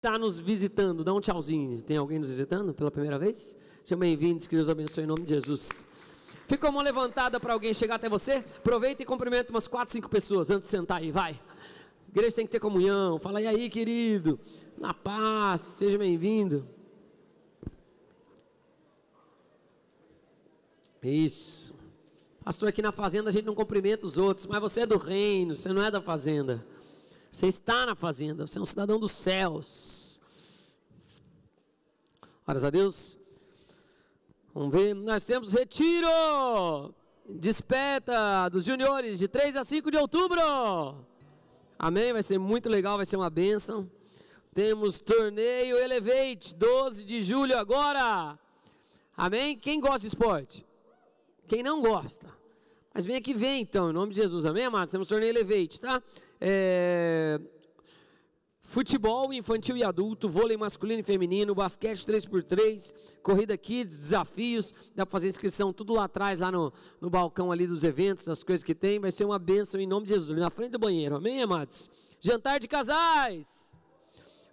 está nos visitando? Dá um tchauzinho. Tem alguém nos visitando pela primeira vez? Sejam bem-vindos, que Deus abençoe em nome de Jesus. Fica a mão levantada para alguém chegar até você. Aproveita e cumprimenta umas 4, 5 pessoas antes de sentar aí, vai. A igreja tem que ter comunhão. Fala e aí, querido, na paz, seja bem-vindo. Isso. Pastor, aqui na fazenda a gente não cumprimenta os outros, mas você é do reino, você não é da fazenda. Você está na fazenda, você é um cidadão dos céus. Glórias a Deus. Vamos ver, nós temos retiro, desperta dos juniores de 3 a 5 de outubro. Amém, vai ser muito legal, vai ser uma bênção. Temos torneio Elevate, 12 de julho agora. Amém, quem gosta de esporte? Quem não gosta? Mas vem aqui, vem então, em nome de Jesus, amém, amados? Temos torneio Elevate, tá? Futebol infantil e adulto, vôlei masculino e feminino, basquete 3x3, corrida kids, desafios, dá para fazer inscrição tudo lá atrás, lá no balcão ali dos eventos, das coisas que tem, vai ser uma bênção em nome de Jesus, ali na frente do banheiro, amém, amados? Jantar de casais,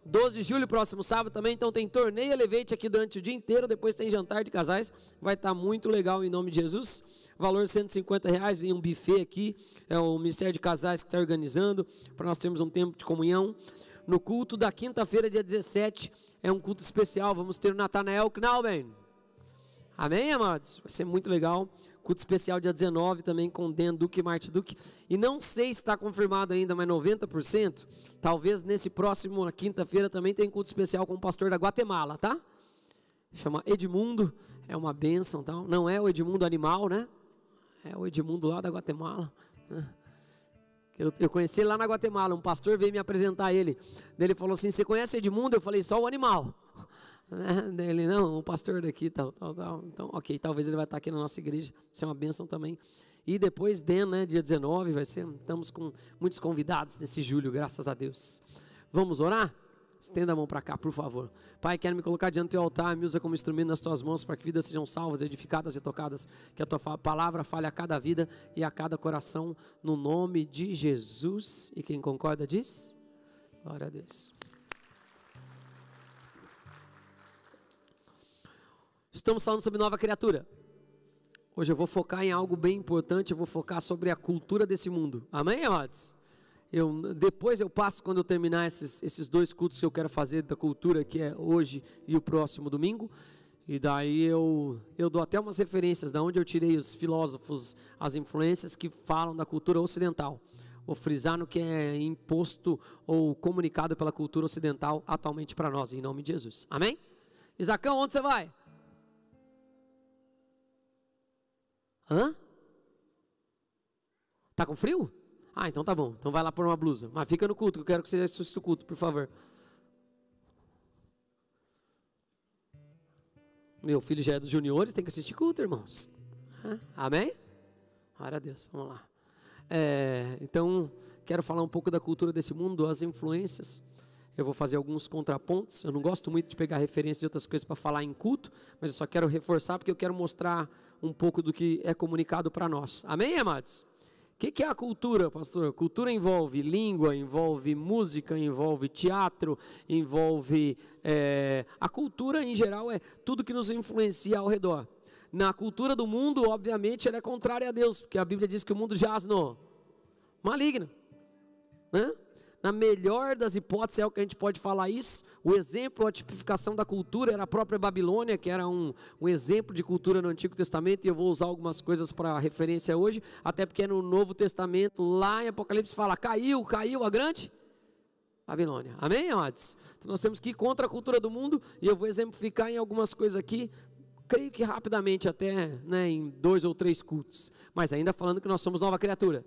12 de julho, próximo sábado também, então tem torneio Elevate aqui durante o dia inteiro, depois tem jantar de casais, vai estar muito legal em nome de Jesus, valor R$150, vem um buffet aqui, é o Ministério de Casais que está organizando, para nós termos um tempo de comunhão. No culto da quinta-feira, dia 17, é um culto especial, vamos ter o Natanael Knauben, amém, amados? Vai ser muito legal, culto especial dia 19 também com Dan Duque e Martin Duque, e não sei se está confirmado ainda, mas 90%, talvez nesse próximo, na quinta-feira também tem culto especial com o pastor da Guatemala, tá? Chama Edmundo, é uma bênção, tá? Não é o Edmundo animal, né? É o Edmundo lá da Guatemala, né? Eu conheci ele lá na Guatemala, um pastor veio me apresentar ele, ele falou assim, você conhece Edmundo? Eu falei, só o animal, ele, não, o pastor daqui, tal, então, ok, talvez ele vai estar aqui na nossa igreja, isso é uma bênção também, e depois, né, dia 19, estamos com muitos convidados nesse julho, graças a Deus. Vamos orar? Estenda a mão para cá, por favor. Pai, quero me colocar diante do teu altar, me usa como instrumento nas tuas mãos, para que vidas sejam salvas, edificadas e tocadas, que a tua palavra fale a cada vida e a cada coração, no nome de Jesus. E quem concorda diz? Glória a Deus. Estamos falando sobre nova criatura. Hoje eu vou focar em algo bem importante, eu vou focar sobre a cultura desse mundo. Amém, amados? Depois eu passo, quando eu terminar esses 2 cultos que eu quero fazer da cultura, que é hoje e o próximo domingo, e daí eu dou até umas referências de onde eu tirei os filósofos, as influências que falam da cultura ocidental. Vou frisar no que é imposto ou comunicado pela cultura ocidental atualmente para nós, em nome de Jesus. Amém? Isacão, onde você vai? Hã? Tá com frio? Ah, então tá bom, então vai lá pôr uma blusa, mas fica no culto, que eu quero que você assista o culto, por favor. Meu filho já é dos juniores, tem que assistir culto, irmãos. Amém? Glória a Deus, vamos lá. Então, quero falar um pouco da cultura desse mundo, as influências. Eu vou fazer alguns contrapontos, eu não gosto muito de pegar referências de outras coisas para falar em culto, mas eu só quero reforçar, porque eu quero mostrar um pouco do que é comunicado para nós. Amém, amados? O que é a cultura, pastor? Cultura envolve língua, envolve música, envolve teatro, envolve... a cultura em geral é tudo que nos influencia ao redor. Na cultura do mundo, obviamente, ela é contrária a Deus, porque a Bíblia diz que o mundo jaz no maligno, né? Na melhor das hipóteses é o que a gente pode falar isso. O exemplo, a tipificação da cultura era a própria Babilônia, que era um exemplo de cultura no Antigo Testamento, e eu vou usar algumas coisas para referência hoje, até porque no Novo Testamento, lá em Apocalipse fala, caiu a grande Babilônia. Amém, amados? Então nós temos que ir contra a cultura do mundo, e eu vou exemplificar em algumas coisas aqui, creio que rapidamente até, né, em 2 ou 3 cultos, mas ainda falando que nós somos nova criatura.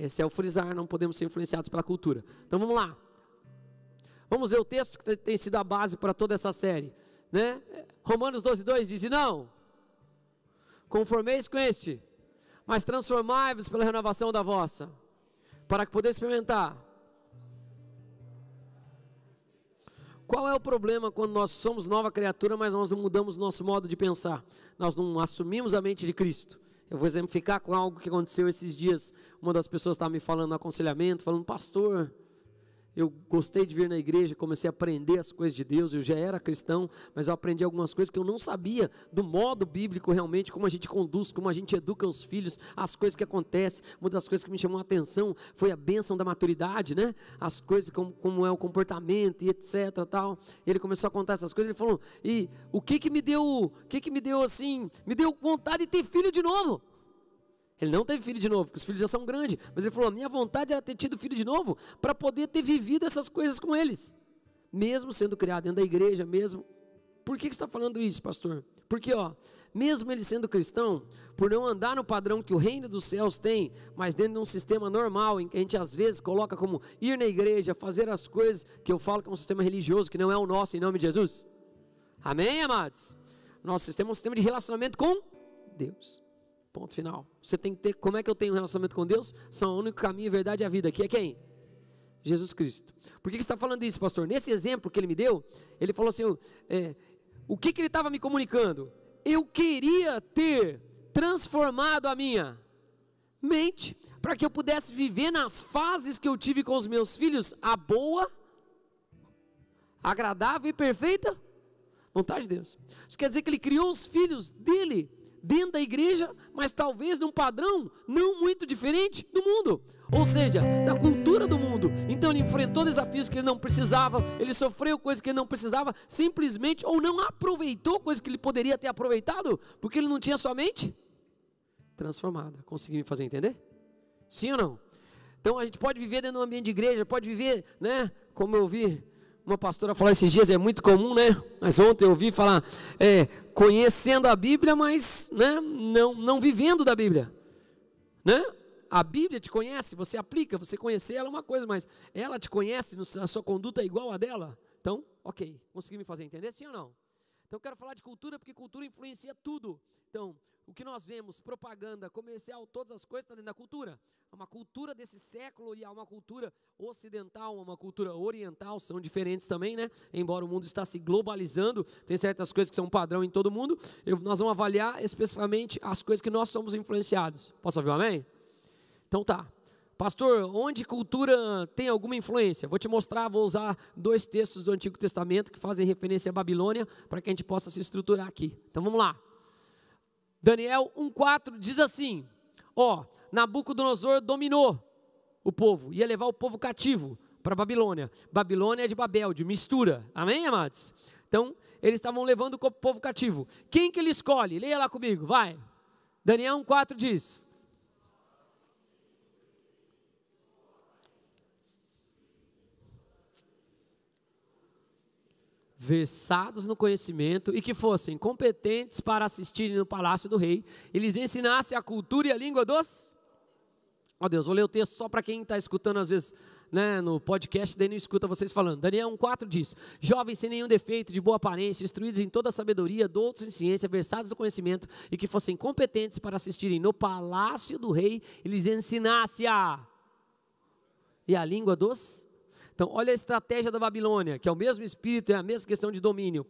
Esse é o frisar, não podemos ser influenciados pela cultura. Então vamos lá. Vamos ver o texto que tem sido a base para toda essa série, né? Romanos 12:2 diz, não conformeis com este, mas transformai-vos pela renovação da vossa, para que podeis experimentar. Qual é o problema quando nós somos nova criatura, mas nós não mudamos nosso modo de pensar? Nós não assumimos a mente de Cristo. Eu vou exemplificar com algo que aconteceu esses dias. Uma das pessoas estava me falando no aconselhamento, falando, pastor, eu gostei de vir na igreja, comecei a aprender as coisas de Deus, eu já era cristão, mas eu aprendi algumas coisas que eu não sabia do modo bíblico realmente, como a gente conduz, como a gente educa os filhos, as coisas que acontecem. Uma das coisas que me chamou a atenção foi a bênção da maturidade, né? As coisas, como é o comportamento e etc, tal. Ele começou a contar essas coisas, ele falou, e o que me deu assim, me deu vontade de ter filho de novo. Ele não teve filho de novo, porque os filhos já são grandes, mas ele falou, a minha vontade era ter tido filho de novo, para poder ter vivido essas coisas com eles, mesmo sendo criado dentro da igreja, mesmo. Por que você está falando isso, pastor? Porque, mesmo ele sendo cristão, por não andar no padrão que o reino dos céus tem, mas dentro de um sistema normal, em que a gente às vezes coloca como ir na igreja, fazer as coisas, que eu falo que é um sistema religioso, que não é o nosso, em nome de Jesus. Amém, amados? Nosso sistema é um sistema de relacionamento com Deus. Ponto final. Você tem que ter, como é que eu tenho um relacionamento com Deus? São o único caminho, a verdade e a vida, que é quem? Jesus Cristo. Por que você está falando isso, pastor? Nesse exemplo que ele me deu, ele falou assim, o que ele estava me comunicando? Eu queria ter transformado a minha mente, para que eu pudesse viver nas fases que eu tive com os meus filhos, a boa, agradável e perfeita vontade de Deus. Isso quer dizer que ele criou os filhos dele, dentro da igreja, mas talvez num padrão não muito diferente do mundo, ou seja, da cultura do mundo. Então ele enfrentou desafios que ele não precisava, ele sofreu coisas que ele não precisava, simplesmente, ou não aproveitou coisas que ele poderia ter aproveitado, porque ele não tinha sua mente transformada. Conseguiu me fazer entender? Sim ou não? Então a gente pode viver dentro de um ambiente de igreja, pode viver, né, como eu vi uma pastora falar esses dias, é muito comum, né? Mas ontem eu ouvi falar, conhecendo a Bíblia, mas, né, não vivendo da Bíblia, né? A Bíblia te conhece, você aplica, você conhecer ela é uma coisa, mas ela te conhece, a sua conduta é igual a dela. Então, ok, consegui me fazer entender, sim ou não? Então eu quero falar de cultura, porque cultura influencia tudo. Então, o que nós vemos, propaganda, comercial, todas as coisas estão dentro da cultura. Há uma cultura desse século e há uma cultura ocidental, uma cultura oriental, são diferentes também, né? Embora o mundo está se globalizando, tem certas coisas que são padrão em todo mundo, nós vamos avaliar especificamente as coisas que nós somos influenciados. Posso ouvir um amém? Então tá. Pastor, onde cultura tem alguma influência? Vou te mostrar, vou usar 2 textos do Antigo Testamento que fazem referência à Babilônia, para que a gente possa se estruturar aqui. Então vamos lá. Daniel 1,4 diz assim, Nabucodonosor dominou o povo, ia levar o povo cativo para Babilônia. Babilônia é de Babel, de mistura, amém, amados? Então, eles estavam levando o povo cativo. Quem que ele escolhe? Leia lá comigo, vai. Daniel 1,4 diz, versados no conhecimento e que fossem competentes para assistirem no palácio do rei, e lhes ensinassem a cultura e a língua dos... Deus, vou ler o texto só para quem está escutando às vezes, né, no podcast, daí não escuta vocês falando. Daniel 1,4 diz, jovens sem nenhum defeito, de boa aparência, instruídos em toda a sabedoria, doutos em ciência, versados no conhecimento, e que fossem competentes para assistirem no palácio do rei, e lhes ensinassem a língua dos... Então, olha a estratégia da Babilônia, que é o mesmo espírito, é a mesma questão de domínio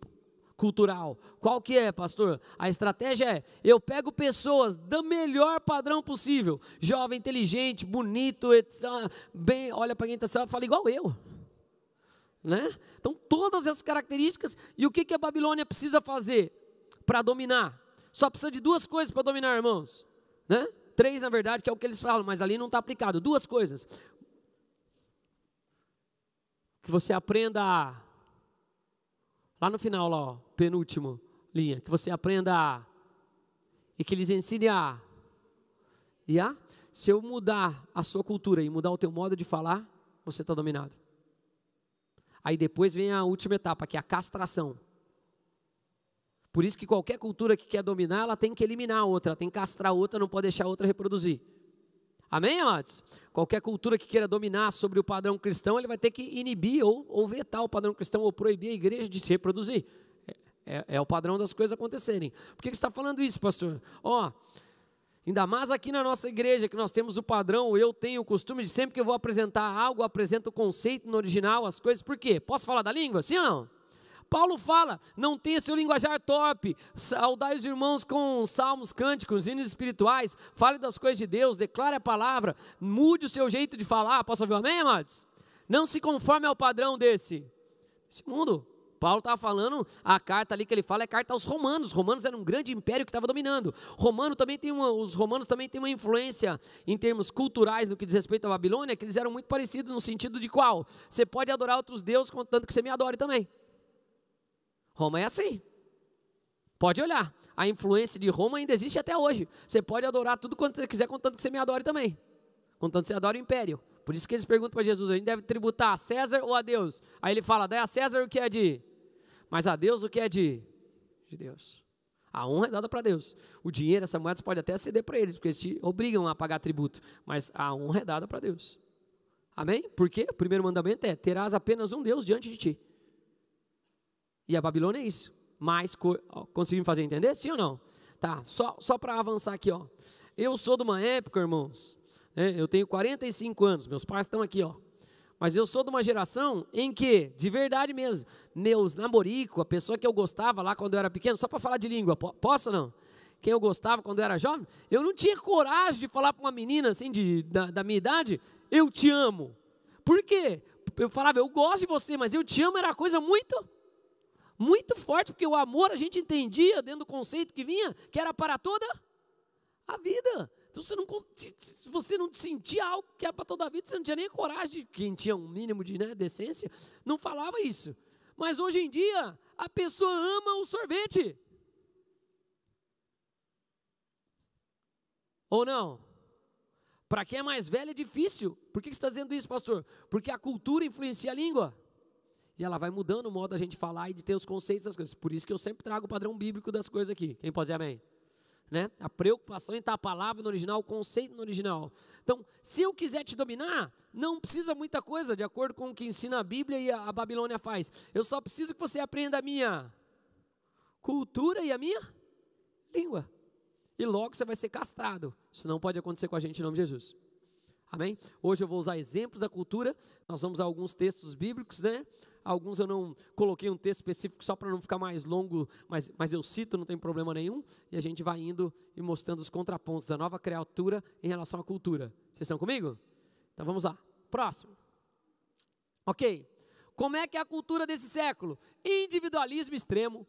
cultural. Qual que é, pastor? A estratégia é, eu pego pessoas do melhor padrão possível, jovem, inteligente, bonito, bem, olha para quem está fala igual eu. Né? Então, todas essas características, e o que a Babilônia precisa fazer para dominar? Só precisa de 2 coisas para dominar, irmãos. Né? 3, na verdade, que é o que eles falam, mas ali não está aplicado. 2 coisas. Que você aprenda lá no final, lá, penúltimo linha, que você aprenda e que eles ensinem se eu mudar a sua cultura e mudar o teu modo de falar, você está dominado. Aí depois vem a última etapa, que é a castração. Por isso que qualquer cultura que quer dominar, ela tem que eliminar a outra, ela tem que castrar a outra, não pode deixar a outra reproduzir. Amém, amados? Qualquer cultura que queira dominar sobre o padrão cristão, ele vai ter que inibir ou vetar o padrão cristão ou proibir a igreja de se reproduzir. É o padrão das coisas acontecerem. Por que você está falando isso, pastor? Ainda mais aqui na nossa igreja, que nós temos o padrão, eu tenho o costume de sempre que eu vou apresentar algo, eu apresento o conceito no original, as coisas. Por quê? Posso falar da língua? Sim ou não? Paulo fala, não tenha seu linguajar torpe, saudai os irmãos com salmos, cânticos, hinos espirituais, fale das coisas de Deus, declare a palavra, mude o seu jeito de falar. Posso ouvir um amém, amados? Não se conforme ao padrão desse mundo. Paulo estava falando, a carta ali que ele fala é carta aos romanos. Os romanos eram um grande império que estava dominando. Os romanos também têm uma influência em termos culturais no que diz respeito à Babilônia, que eles eram muito parecidos no sentido de qual? Você pode adorar outros deuses, contanto que você me adore também. Roma é assim. Pode olhar. A influência de Roma ainda existe até hoje. Você pode adorar tudo quanto você quiser, contanto que você me adore também. Contanto que você adore o império. Por isso que eles perguntam para Jesus, a gente deve tributar a César ou a Deus? Aí ele fala, dá a César o que é de... Mas a Deus o que é de Deus. A honra é dada para Deus. O dinheiro, essa moeda, você pode até ceder para eles, porque eles te obrigam a pagar tributo. Mas a honra é dada para Deus. Amém? Por quê? O primeiro mandamento é, terás apenas um Deus diante de ti. E a Babilônia é isso. Mas, conseguimos fazer entender? Sim ou não? Tá, só para avançar aqui, ó. Eu sou de uma época, irmãos, eu tenho 45 anos, meus pais estão aqui, ó. Mas eu sou de uma geração em que, de verdade mesmo, meus namoricos, a pessoa que eu gostava lá quando eu era pequeno, só para falar de língua, posso ou não? Quem eu gostava quando eu era jovem, eu não tinha coragem de falar para uma menina assim da minha idade, eu te amo. Por quê? Eu falava, eu gosto de você, mas eu te amo era coisa muito forte, porque o amor a gente entendia dentro do conceito que vinha, que era para toda a vida. Então, se você não sentia algo que era para toda a vida, você não tinha nem coragem, quem tinha um mínimo de decência, não falava isso. Mas hoje em dia, a pessoa ama o sorvete. Ou não? Para quem é mais velho é difícil. Por que você está dizendo isso, pastor? Porque a cultura influencia a língua. E ela vai mudando o modo da gente falar e de ter os conceitos das coisas. Por isso que eu sempre trago o padrão bíblico das coisas aqui. Quem pode dizer amém? Né? A preocupação em estar a palavra no original, o conceito no original. Então, se eu quiser te dominar, não precisa muita coisa, de acordo com o que ensina a Bíblia e a Babilônia faz. Eu só preciso que você aprenda a minha cultura e a minha língua. E logo você vai ser castrado. Isso não pode acontecer com a gente em nome de Jesus. Amém? Hoje eu vou usar exemplos da cultura. Nós vamos a alguns textos bíblicos, né? Alguns eu não coloquei um texto específico só para não ficar mais longo, mas eu cito, não tem problema nenhum. E a gente vai indo e mostrando os contrapontos da nova criatura em relação à cultura. Vocês estão comigo? Então vamos lá. Próximo. Ok. Como é que é a cultura desse século? Individualismo extremo.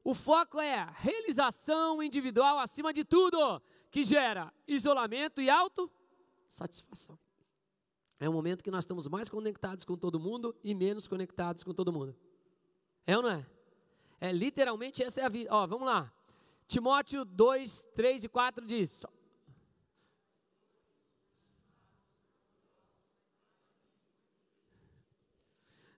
O foco é a realização individual acima de tudo, que gera isolamento e autossatisfação. É um momento que nós estamos mais conectados com todo mundo e menos conectados com todo mundo. É ou não é? É literalmente essa é a vida. Ó, vamos lá. Timóteo 2, 3 e 4 diz.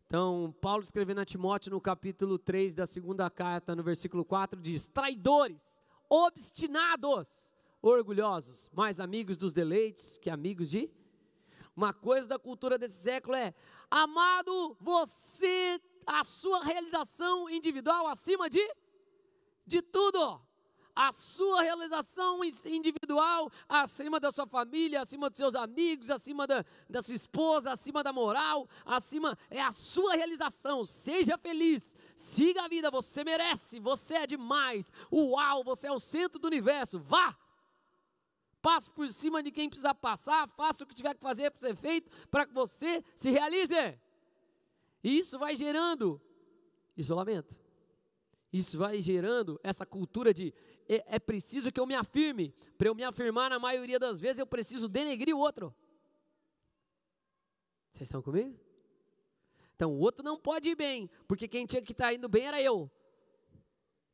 Então, Paulo escrevendo a Timóteo no capítulo 3 da segunda carta, no versículo 4, diz: traidores, obstinados, orgulhosos, mais amigos dos deleites que amigos de... Uma coisa da cultura desse século é, amado, você, a sua realização individual acima de tudo. A sua realização individual acima da sua família, acima dos seus amigos, acima da sua esposa, acima da moral, é a sua realização. Seja feliz, siga a vida, você merece, você é demais. Uau, você é o centro do universo, vá! Passe por cima de quem precisar passar, faça o que tiver que fazer para ser feito, para que você se realize. E isso vai gerando isolamento. Isso vai gerando essa cultura de, é preciso que eu me afirme. Para eu me afirmar, na maioria das vezes, eu preciso denegrir o outro. Vocês estão comigo? Então, o outro não pode ir bem, porque quem tinha que estar indo bem era eu.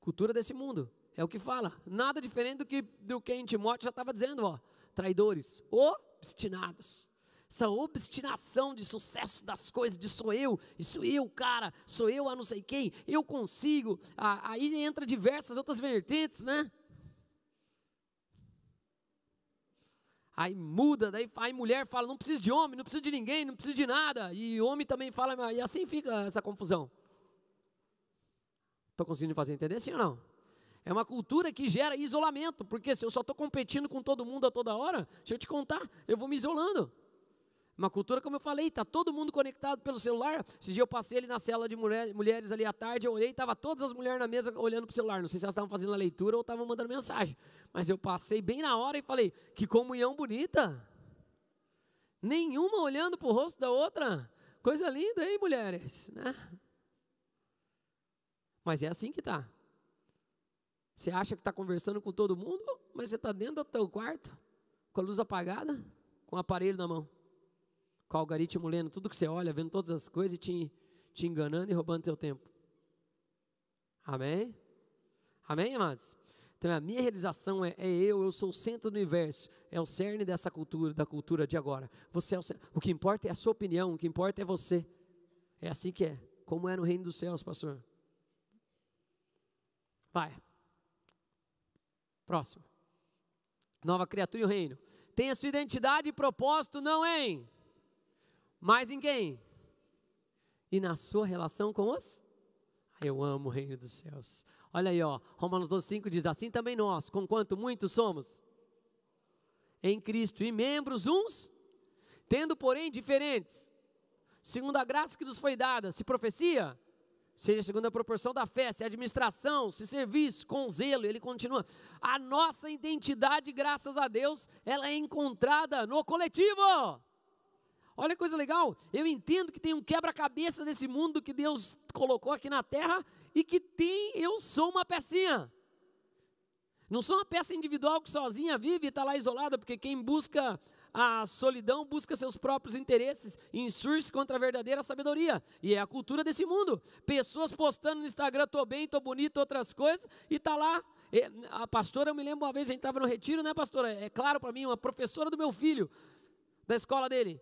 Cultura desse mundo. É o que fala, nada diferente do que em Timóteo já estava dizendo, ó, traidores, obstinados, essa obstinação de sucesso das coisas, de sou eu, cara, sou eu a não sei quem, eu consigo, aí entra diversas outras vertentes, né? Aí muda, daí a mulher fala, não preciso de homem, não preciso de ninguém, não preciso de nada, e o homem também fala, e assim fica essa confusão. Estou conseguindo fazer entender, sim ou não? É uma cultura que gera isolamento, porque se eu só estou competindo com todo mundo a toda hora, deixa eu te contar, eu vou me isolando. Uma cultura, como eu falei, está todo mundo conectado pelo celular. Esses dias eu passei ali na cela de mulheres ali à tarde, eu olhei e estava todas as mulheres na mesa olhando para o celular. Não sei se elas estavam fazendo a leitura ou estavam mandando mensagem. Mas eu passei bem na hora e falei, que comunhão bonita. Nenhuma olhando para o rosto da outra. Coisa linda, hein, mulheres, né? Mas é assim que está. Você acha que está conversando com todo mundo, mas você está dentro do teu quarto, com a luz apagada, com o aparelho na mão, com o algoritmo lendo tudo que você olha, vendo todas as coisas e te enganando e roubando teu tempo. Amém? Amém, amados? Então a minha realização eu sou o centro do universo, é o cerne dessa cultura, da cultura de agora. Você é o que importa é a sua opinião, o que importa é você. É assim que é, como é no reino dos céus, pastor. Vai. Próximo. Nova criatura e o reino. Tem a sua identidade e propósito não em, mas em quem? E na sua relação com os? Eu amo o reino dos céus. Olha aí, ó, Romanos 12:5 diz, assim também nós, conquanto muitos somos em Cristo e membros uns, tendo porém diferentes, segundo a graça que nos foi dada, se profecia, seja segundo a proporção da fé, se administração, se serviço, com zelo, ele continua. A nossa identidade, graças a Deus, ela é encontrada no coletivo. Olha que coisa legal, eu entendo que tem um quebra-cabeça desse mundo que Deus colocou aqui na terra e que eu sou uma pecinha. Não sou uma peça individual que sozinha vive e está lá isolada, porque quem busca a solidão busca seus próprios interesses e insurge contra a verdadeira sabedoria. E é a cultura desse mundo. Pessoas postando no Instagram, estou bem, estou bonito, outras coisas, e está lá. A pastora, eu me lembro uma vez, a gente estava no retiro, né, pastora? É claro para mim, uma professora do meu filho, da escola dele.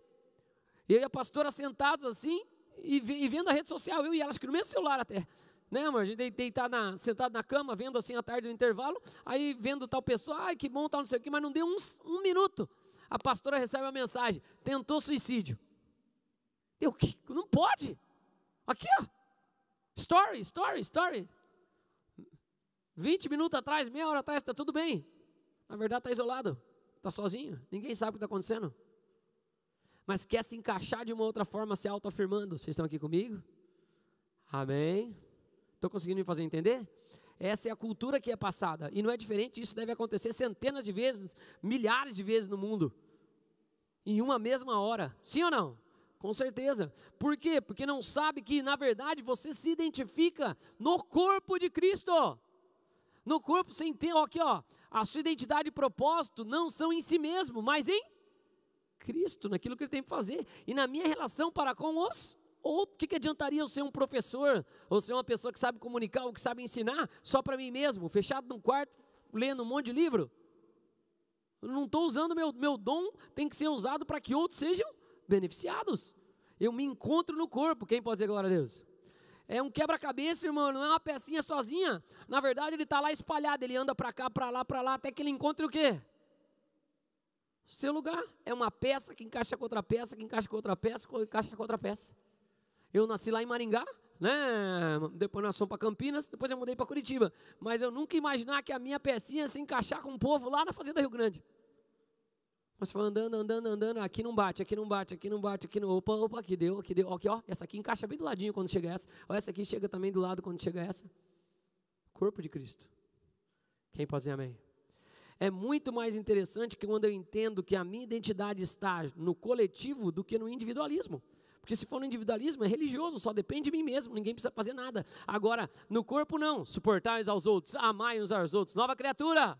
E eu e a pastora sentados assim, e vendo a rede social, eu e ela, acho que no mesmo celular até. Né, amor? A gente sentado na cama, vendo assim à tarde no intervalo, aí vendo tal pessoa, ai que bom, tal não sei o que, mas não deu um minuto. A pastora recebe uma mensagem, tentou suicídio. Eu, que? Não pode. Aqui, ó. Story. 20 minutos atrás, meia hora atrás, está tudo bem. Na verdade está isolado, está sozinho, ninguém sabe o que está acontecendo. Mas quer se encaixar de uma outra forma, se autoafirmando. Vocês estão aqui comigo? Amém? Estou conseguindo me fazer entender? Essa é a cultura que é passada, e não é diferente, isso deve acontecer centenas de vezes, milhares de vezes no mundo, em uma mesma hora, sim ou não? Com certeza. Por quê? Porque não sabe que na verdade você se identifica no corpo de Cristo, no corpo sem ter, aqui ó, a sua identidade e propósito não são em si mesmo, mas em Cristo, naquilo que Ele tem que fazer, e na minha relação para com os ou o que adiantaria eu ser um professor, ou ser uma pessoa que sabe comunicar, ou que sabe ensinar, só para mim mesmo, fechado num quarto, lendo um monte de livro? Eu não estou usando meu dom, tem que ser usado para que outros sejam beneficiados. Eu me encontro no corpo, quem pode dizer glória a Deus? É um quebra-cabeça, irmão, não é uma pecinha sozinha, na verdade ele está lá espalhado, ele anda para cá, para lá, até que ele encontre o quê? Seu lugar. É uma peça que encaixa com outra peça, que encaixa com outra peça, que encaixa com outra peça. Eu nasci lá em Maringá, né? Depois nós fomos para Campinas, depois eu mudei para Curitiba. Mas eu nunca ia imaginar que a minha pecinha ia se encaixar com o povo lá na Fazenda Rio Grande. Mas foi andando, aqui não bate, aqui não bate, opa, aqui deu, aqui ó, essa aqui encaixa bem do ladinho quando chega essa, ó, essa aqui chega também do lado quando chega essa. Corpo de Cristo. Quem pode dizer amém? É muito mais interessante que quando eu entendo que a minha identidade está no coletivo do que no individualismo. Porque se for no individualismo, é religioso, só depende de mim mesmo, ninguém precisa fazer nada. Agora, no corpo não, suportai aos outros, amai uns aos outros, nova criatura.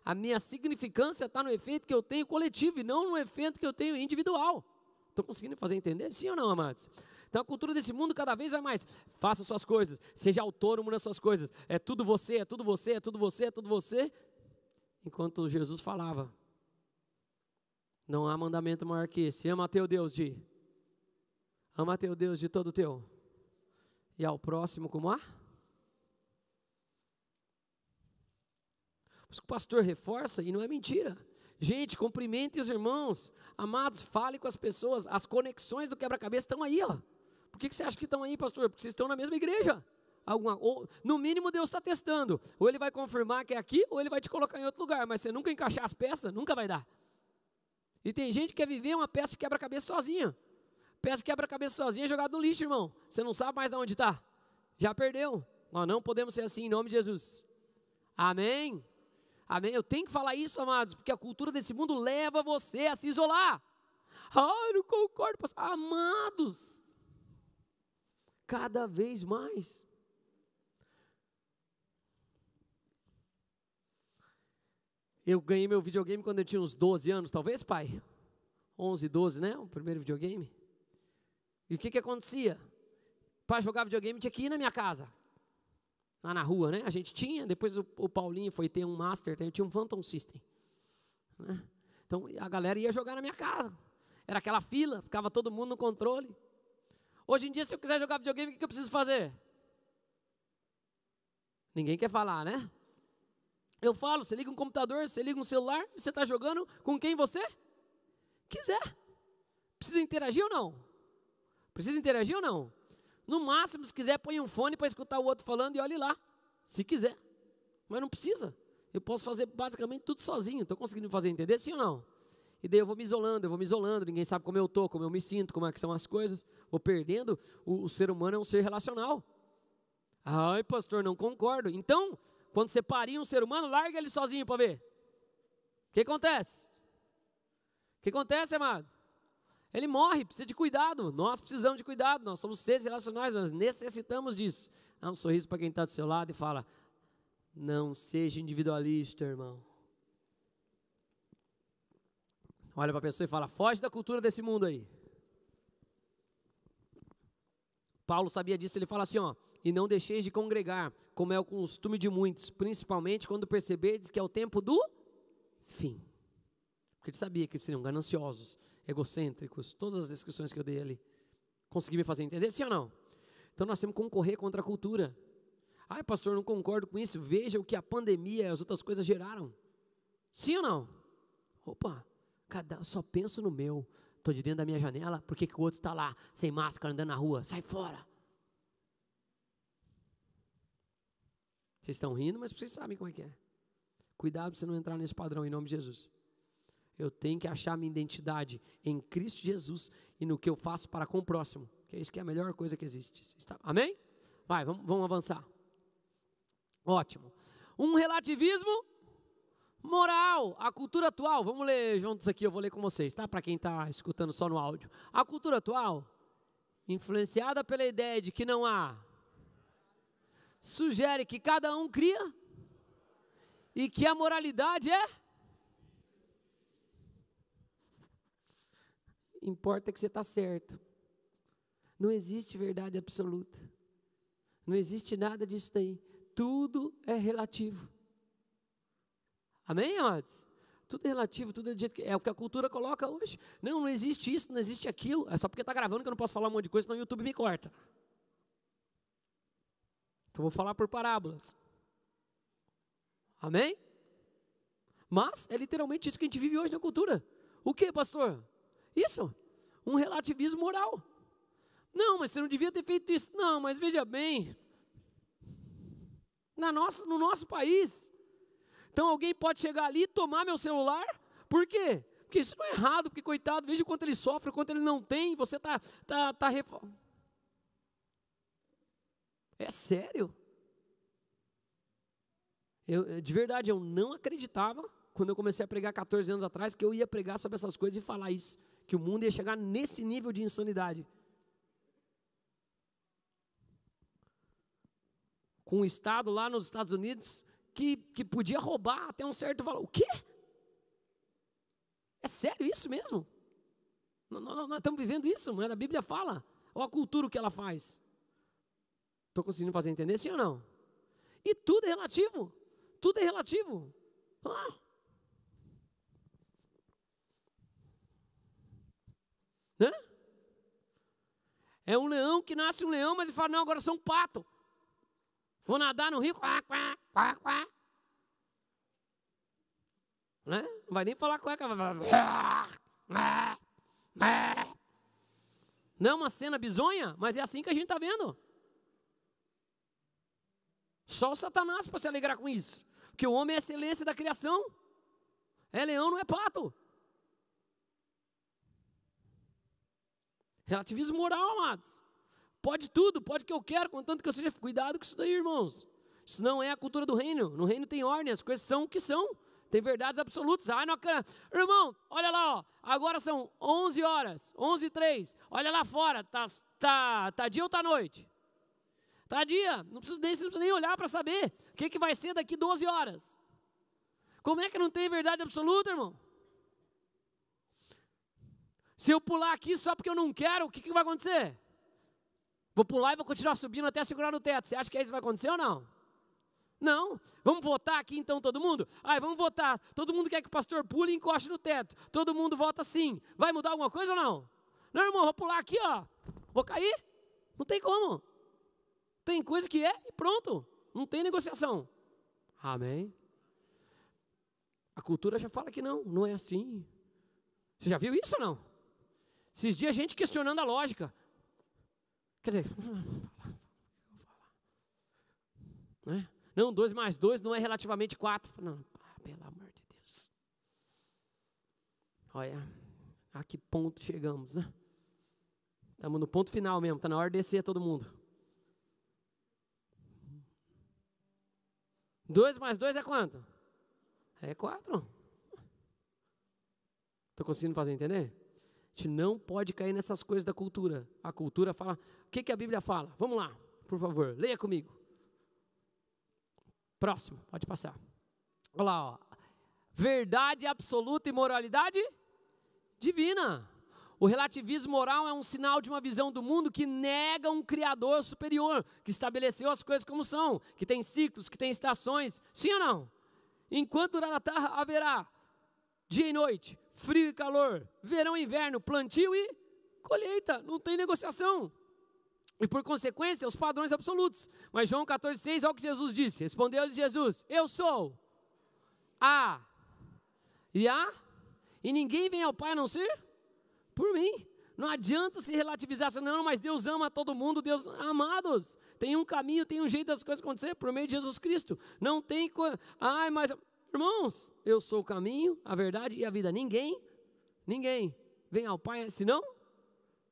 A minha significância está no efeito que eu tenho coletivo e não no efeito que eu tenho individual. Estou conseguindo fazer entender? Sim ou não, amados? Então a cultura desse mundo cada vez vai mais, faça suas coisas, seja autônomo nas suas coisas, é tudo você, é tudo você, é tudo você, é tudo você. Enquanto Jesus falava, não há mandamento maior que esse, ama teu Deus de todo o teu, e ao próximo como a? O pastor reforça, e não é mentira. Gente, cumprimente os irmãos, amados, fale com as pessoas, as conexões do quebra-cabeça estão aí, ó. Por que você acha que estão aí, pastor? Porque vocês estão na mesma igreja. Ou, no mínimo Deus está testando, ou Ele vai confirmar que é aqui, ou Ele vai te colocar em outro lugar, mas você nunca encaixar as peças, nunca vai dar. E tem gente que quer viver uma peça de quebra-cabeça sozinha. Peça de quebra-cabeça sozinha é jogada no lixo, irmão. Você não sabe mais de onde está. Já perdeu. Nós não podemos ser assim em nome de Jesus. Amém? Amém? Eu tenho que falar isso, amados, porque a cultura desse mundo leva você a se isolar. Ah, eu não concordo, pastor. Amados, Cada vez mais. Eu ganhei meu videogame quando eu tinha uns 12 anos, talvez, pai? 11, 12, né? O primeiro videogame. E o que acontecia? Para jogar videogame tinha que ir na minha casa. Lá na rua, né? A gente tinha, depois o Paulinho foi ter um Master, eu tinha um Phantom System. Né? Então a galera ia jogar na minha casa. Era aquela fila, ficava todo mundo no controle. Hoje em dia, se eu quiser jogar videogame, o que eu preciso fazer? Ninguém quer falar, né? Eu falo, você liga um computador, você liga um celular, e você está jogando com quem você quiser. Precisa interagir ou não? Precisa interagir ou não? No máximo, se quiser, põe um fone para escutar o outro falando e olhe lá, se quiser. Mas não precisa. Eu posso fazer basicamente tudo sozinho. Estou conseguindo fazer entender, sim ou não? E daí eu vou me isolando, ninguém sabe como eu estou, como eu me sinto, como é que são as coisas. Vou perdendo, o ser humano é um ser relacional. Ai, pastor, não concordo. Então, quando você parir um ser humano, larga ele sozinho para ver. O que acontece? O que acontece, amado? Ele morre, precisa de cuidado. Nós precisamos de cuidado, nós somos seres relacionais, nós necessitamos disso. Dá um sorriso para quem está do seu lado e fala, não seja individualista, irmão. Olha para a pessoa e fala, foge da cultura desse mundo aí. Paulo sabia disso, ele fala assim, ó, e não deixeis de congregar, como é o costume de muitos, principalmente quando perceberdes que é o tempo do fim. Porque ele sabia que eles seriam gananciosos, egocêntricos, todas as descrições que eu dei ali. Consegui me fazer entender, sim ou não? Então nós temos que concorrer contra a cultura. Ai, pastor, não concordo com isso. Veja o que a pandemia e as outras coisas geraram. Sim ou não? Opa, só penso no meu. Estou de dentro da minha janela, por que o outro está lá, sem máscara, andando na rua? Sai fora. Vocês estão rindo, mas vocês sabem como é que é. Cuidado para você não entrar nesse padrão, em nome de Jesus. Eu tenho que achar minha identidade em Cristo Jesus e no que eu faço para com o próximo. Que é isso que é a melhor coisa que existe. Amém? Vai, vamos avançar. Ótimo. Um relativismo moral. A cultura atual, vamos ler juntos aqui, eu vou ler com vocês, tá? Para quem está escutando só no áudio. A cultura atual, influenciada pela ideia de que não há, sugere que cada um cria e que a moralidade importa que você está certo. Não existe verdade absoluta. Não existe nada disso daí. Tudo é relativo. Amém, amados? Tudo é relativo, tudo é do jeito que é o que a cultura coloca hoje. Não existe isso, não existe aquilo. É só porque está gravando que eu não posso falar um monte de coisa, senão o YouTube me corta. Então vou falar por parábolas. Amém? Mas é literalmente isso que a gente vive hoje na cultura. O que, pastor? Isso, um relativismo moral. Não, mas você não devia ter feito isso. Não, mas veja bem, no nosso país, então alguém pode chegar ali e tomar meu celular, por quê? Porque isso não é errado, porque coitado, veja o quanto ele sofre, o quanto ele não tem, você está É sério? De verdade, eu não acreditava, quando eu comecei a pregar 14 anos atrás, que eu ia pregar sobre essas coisas e falar isso, que o mundo ia chegar nesse nível de insanidade. Com um estado lá nos Estados Unidos, que podia roubar até um certo valor. O quê? É sério isso mesmo? Nós estamos vivendo isso, mas a Bíblia fala. Olha a cultura, o que ela faz. Estou conseguindo fazer entender, sim ou não? E tudo é relativo. Tudo é relativo. Né? É um leão que nasce um leão, mas ele fala, não, agora eu sou um pato. Vou nadar no rio, quá, quá, quá, quá. Né? Não vai nem falar cueca, vai falar. Não é uma cena bizonha, mas é assim que a gente está vendo. Só o Satanás para se alegrar com isso. Porque o homem é a excelência da criação. É leão, não é pato. Relativismo moral, amados. Pode tudo, pode o que eu quero, contanto que eu seja. Cuidado com isso daí, irmãos. Isso não é a cultura do reino. No reino tem ordem, as coisas são o que são. Tem verdades absolutas. Ai, não, irmão, olha lá, ó, agora são 11 horas, 11h03. Olha lá fora, tá dia ou tá noite? Tadia, você não precisa nem olhar para saber o que vai ser daqui 12 horas. Como é que não tem verdade absoluta, irmão? Se eu pular aqui só porque eu não quero, o que vai acontecer? Vou pular e vou continuar subindo até segurar no teto. Você acha que isso vai acontecer ou não? Não. Vamos votar aqui então todo mundo? Vamos votar. Todo mundo quer que o pastor pule e encoste no teto. Todo mundo vota sim. Vai mudar alguma coisa ou não? Não, irmão, vou pular aqui, ó. Vou cair? Não tem como. Tem coisa que é e pronto. Não tem negociação. Amém? A cultura já fala que não é assim. Você já viu isso ou não? Esses dias a gente questionando a lógica. Quer dizer, né? Não, 2 mais 2 não é relativamente 4. Não, pelo amor de Deus. Olha, a que ponto chegamos, né? Estamos no ponto final mesmo, está na hora de descer todo mundo. 2 mais 2 é quanto? É 4. Estou conseguindo fazer entender? A gente não pode cair nessas coisas da cultura. A cultura fala, o que a Bíblia fala? Vamos lá, por favor, leia comigo. Próximo, pode passar. Olha lá, ó. Verdade absoluta e moralidade divina. O relativismo moral é um sinal de uma visão do mundo que nega um Criador superior, que estabeleceu as coisas como são, que tem ciclos, que tem estações. Sim ou não? Enquanto durar a terra, haverá dia e noite, frio e calor, verão e inverno, plantio e colheita. Não tem negociação. E por consequência, os padrões absolutos. Mas João 14,6, olha o que Jesus disse. Respondeu-lhe Jesus, eu sou a e a, e ninguém vem ao Pai a não ser por mim. Não adianta se relativizar, não, mas Deus ama todo mundo, Deus, amados, tem um caminho, tem um jeito das coisas acontecer, por meio de Jesus Cristo. Não tem, mas, irmãos, eu sou o caminho, a verdade e a vida. Ninguém vem ao Pai, senão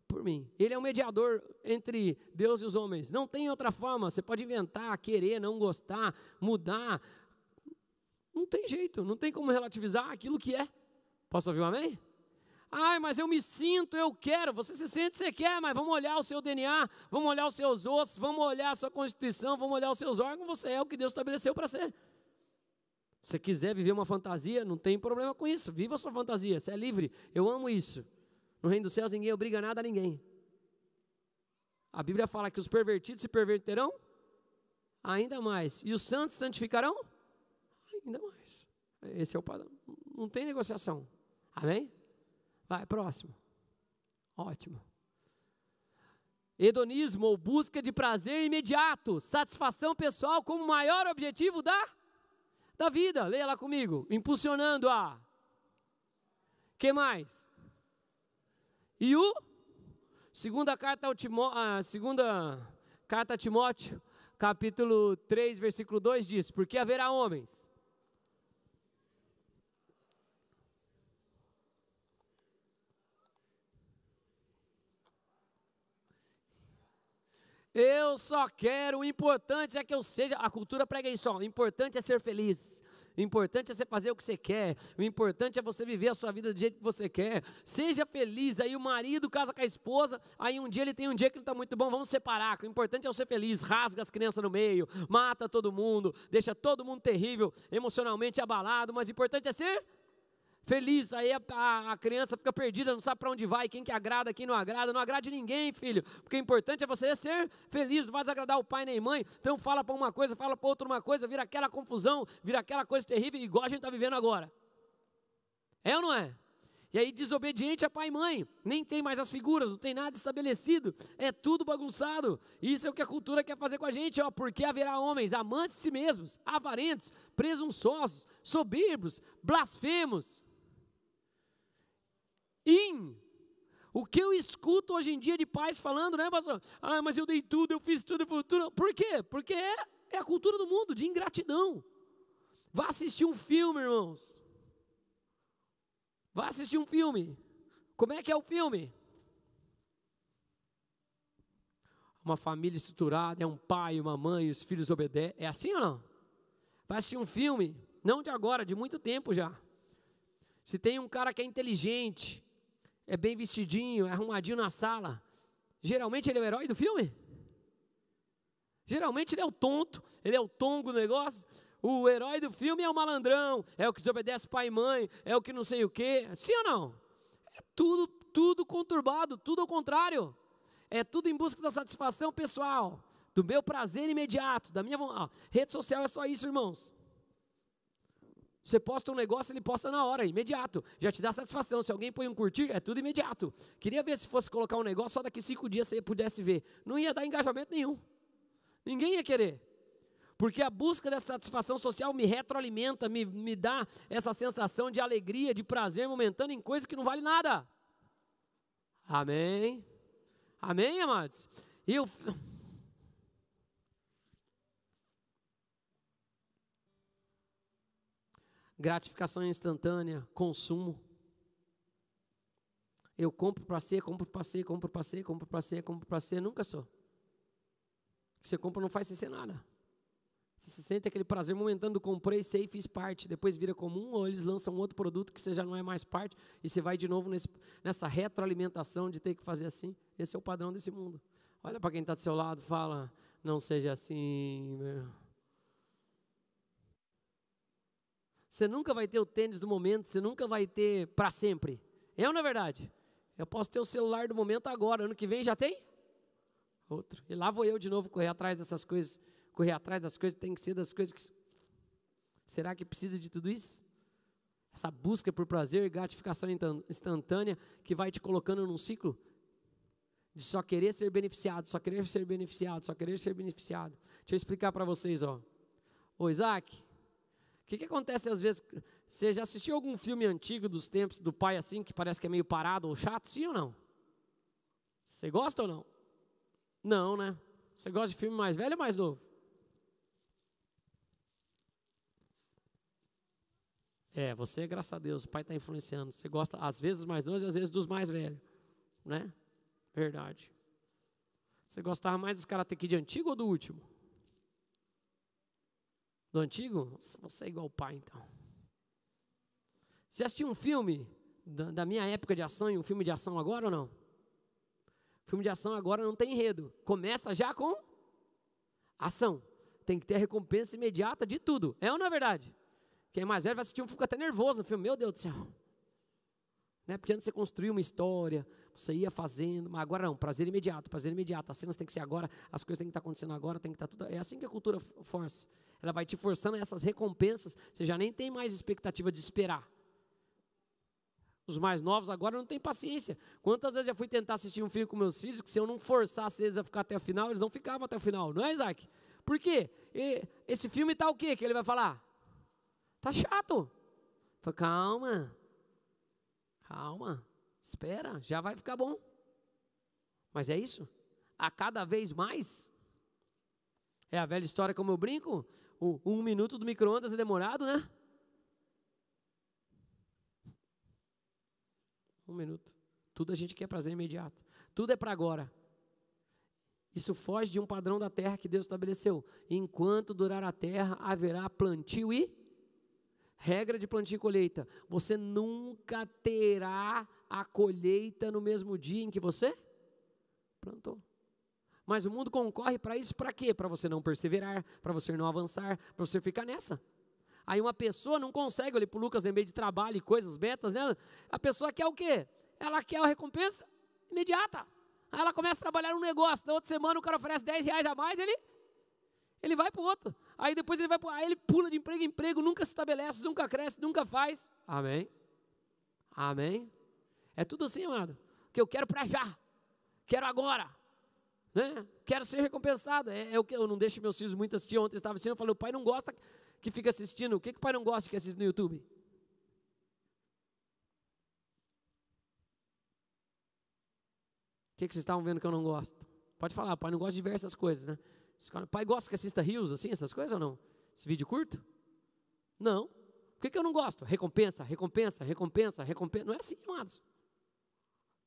por mim. Ele é um mediador entre Deus e os homens. Não tem outra forma. Você pode inventar, querer, não gostar, mudar. Não tem jeito. Não tem como relativizar aquilo que é. Posso ouvir um amém? Mas eu me sinto, eu quero. Você se sente, você quer, mas vamos olhar o seu DNA, vamos olhar os seus ossos, vamos olhar a sua constituição, vamos olhar os seus órgãos. Você é o que Deus estabeleceu para ser. Se você quiser viver uma fantasia, não tem problema com isso. Viva a sua fantasia, você é livre. Eu amo isso. No reino dos céus ninguém obriga nada a ninguém. A Bíblia fala que os pervertidos se perverterão ainda mais. E os santos santificarão ainda mais. Esse é o padrão. Não tem negociação. Amém? Vai, próximo. Ótimo. Hedonismo ou busca de prazer imediato. Satisfação pessoal como maior objetivo da vida. Leia lá comigo. Impulsionando a... Que mais? E segunda carta a Timóteo, capítulo 3, versículo 2 diz, porque haverá homens. Eu só quero, o importante é que eu seja, a cultura prega isso, o importante é ser feliz. O importante é você fazer o que você quer. O importante é você viver a sua vida do jeito que você quer. Seja feliz. Aí o marido casa com a esposa. Aí um dia ele tem um dia que não está muito bom. Vamos separar. O importante é eu ser feliz. Rasga as crianças no meio. Mata todo mundo. Deixa todo mundo terrível. Emocionalmente abalado. Mas o importante é ser feliz. Aí a criança fica perdida. Não sabe para onde vai. Quem que agrada, quem não agrada. Não agrade ninguém, filho. Porque o importante é você ser feliz. Não vai desagradar o pai nem mãe. Então fala para uma coisa, fala para outra uma coisa. Vira aquela confusão. Vira aquela coisa terrível. Igual a gente está vivendo agora. É ou não é? E aí desobediente a pai e mãe. Nem tem mais as figuras. Não tem nada estabelecido. É tudo bagunçado. Isso é o que a cultura quer fazer com a gente. Porque haverá homens amantes de si mesmos. Avarentos. Presunçosos. Soberbos. Blasfemos. O que eu escuto hoje em dia de pais falando, né, pastor? Mas eu dei tudo, eu fiz tudo, por quê? Porque é a cultura do mundo, de ingratidão. Vá assistir um filme, irmãos. Vá assistir um filme. Como é que é o filme? Uma família estruturada, é um pai, uma mãe, os filhos obedecem. É assim ou não? Vai assistir um filme, não de agora, de muito tempo já. Se tem um cara que é inteligente, é bem vestidinho, é arrumadinho na sala, geralmente ele é o herói do filme? Geralmente ele é o tonto, ele é o tongo do negócio. O herói do filme é o malandrão, é o que desobedece pai e mãe, é o que não sei o quê. Sim ou não? É tudo conturbado, tudo ao contrário. É tudo em busca da satisfação pessoal, do meu prazer imediato, da minha vontade. Rede social é só isso, irmãos. Você posta um negócio, ele posta na hora, imediato. Já te dá satisfação. Se alguém põe um curtir, é tudo imediato. Queria ver se fosse colocar um negócio, só daqui 5 dias você pudesse ver. Não ia dar engajamento nenhum. Ninguém ia querer. Porque a busca dessa satisfação social me retroalimenta, me dá essa sensação de alegria, de prazer momentâneo em coisa que não vale nada. Amém? Amém, amados? E eu... Gratificação instantânea, consumo. Eu compro para ser, compro para ser, compro para ser, compro para ser, compro para ser, nunca sou. O que você compra não faz você ser nada. Você se sente aquele prazer momentâneo do comprei, sei, fiz parte, depois vira comum, ou eles lançam outro produto que você já não é mais parte, e você vai de novo nessa retroalimentação de ter que fazer assim. Esse é o padrão desse mundo. Olha para quem está do seu lado, fala, não seja assim, meu. Você nunca vai ter o tênis do momento, você nunca vai ter para sempre. É ou não é verdade? Eu posso ter o celular do momento agora, ano que vem já tem outro. E lá vou eu de novo correr atrás dessas coisas. Correr atrás das coisas tem que ser das coisas que... Será que precisa de tudo isso? Essa busca por prazer, gratificação instantânea, que vai te colocando num ciclo de só querer ser beneficiado, só querer ser beneficiado, só querer ser beneficiado. Deixa eu explicar para vocês, ó. Ô Isaac, o que acontece às vezes? Você já assistiu algum filme antigo dos tempos do pai assim, que parece que é meio parado ou chato? Sim ou não? Você gosta ou não? Não, né? Você gosta de filme mais velho ou mais novo? Você, graças a Deus, o pai está influenciando. Você gosta, às vezes, dos mais novos e às vezes dos mais velhos. Né? Verdade. Você gostava mais dos Karate Kid antigo ou do último? Do antigo? Nossa, você é igual o pai, então. Você já assistiu um filme da minha época de ação e um filme de ação agora ou não? Filme de ação agora não tem enredo. Começa já com ação. Tem que ter a recompensa imediata de tudo. É ou não é verdade? Quem é mais velho vai assistir um filme, fica até nervoso no filme. Meu Deus do céu. Né? Porque antes você construiu uma história, você ia fazendo, mas agora não, prazer imediato. As cenas têm que ser agora, as coisas têm que estar acontecendo agora, tem que estar tudo. É assim que a cultura força. Ela vai te forçando a essas recompensas, você já nem tem mais expectativa de esperar. Os mais novos agora não têm paciência. Quantas vezes já fui tentar assistir um filme com meus filhos, que se eu não forçasse eles a ficar até o final, eles não ficavam até o final. Não é, Isaac? Por quê? Esse filme tá o quê que ele vai falar? Tá chato. Fala, calma, espera, já vai ficar bom. Mas é isso. A cada vez mais. É a velha história como eu brinco. 1 minuto do micro-ondas é demorado, né? 1 minuto. Tudo a gente quer prazer imediato. Tudo é para agora. Isso foge de um padrão da terra que Deus estabeleceu. Enquanto durar a terra, haverá plantio e regra de plantio e colheita. Você nunca terá a colheita no mesmo dia em que você plantou. Mas o mundo concorre para isso, para quê? Para você não perseverar, para você não avançar, para você ficar nessa. Aí uma pessoa não consegue, olha para o Lucas, lembrei de trabalho e coisas, metas, né? A pessoa quer o quê? Ela quer a recompensa imediata. Aí ela começa a trabalhar num negócio, na outra semana o cara oferece R$10 a mais, ele vai para o outro. Aí depois aí ele pula de emprego em emprego, nunca se estabelece, nunca cresce, nunca faz. Amém? Amém? É tudo assim, amado. Que eu quero para já. Quero agora. Né? Quero ser recompensado. É o que eu não deixo meus filhos muito assistir. Ontem eu estava assistindo, eu falei, o pai não gosta que fica assistindo. O que o pai não gosta que assiste no YouTube? O que vocês estavam vendo que eu não gosto? Pode falar, o pai não gosta de diversas coisas, né? O pai gosta que assista rios, assim, essas coisas ou não? Esse vídeo curto? Não. Por que eu não gosto? Recompensa. Não é assim, amados.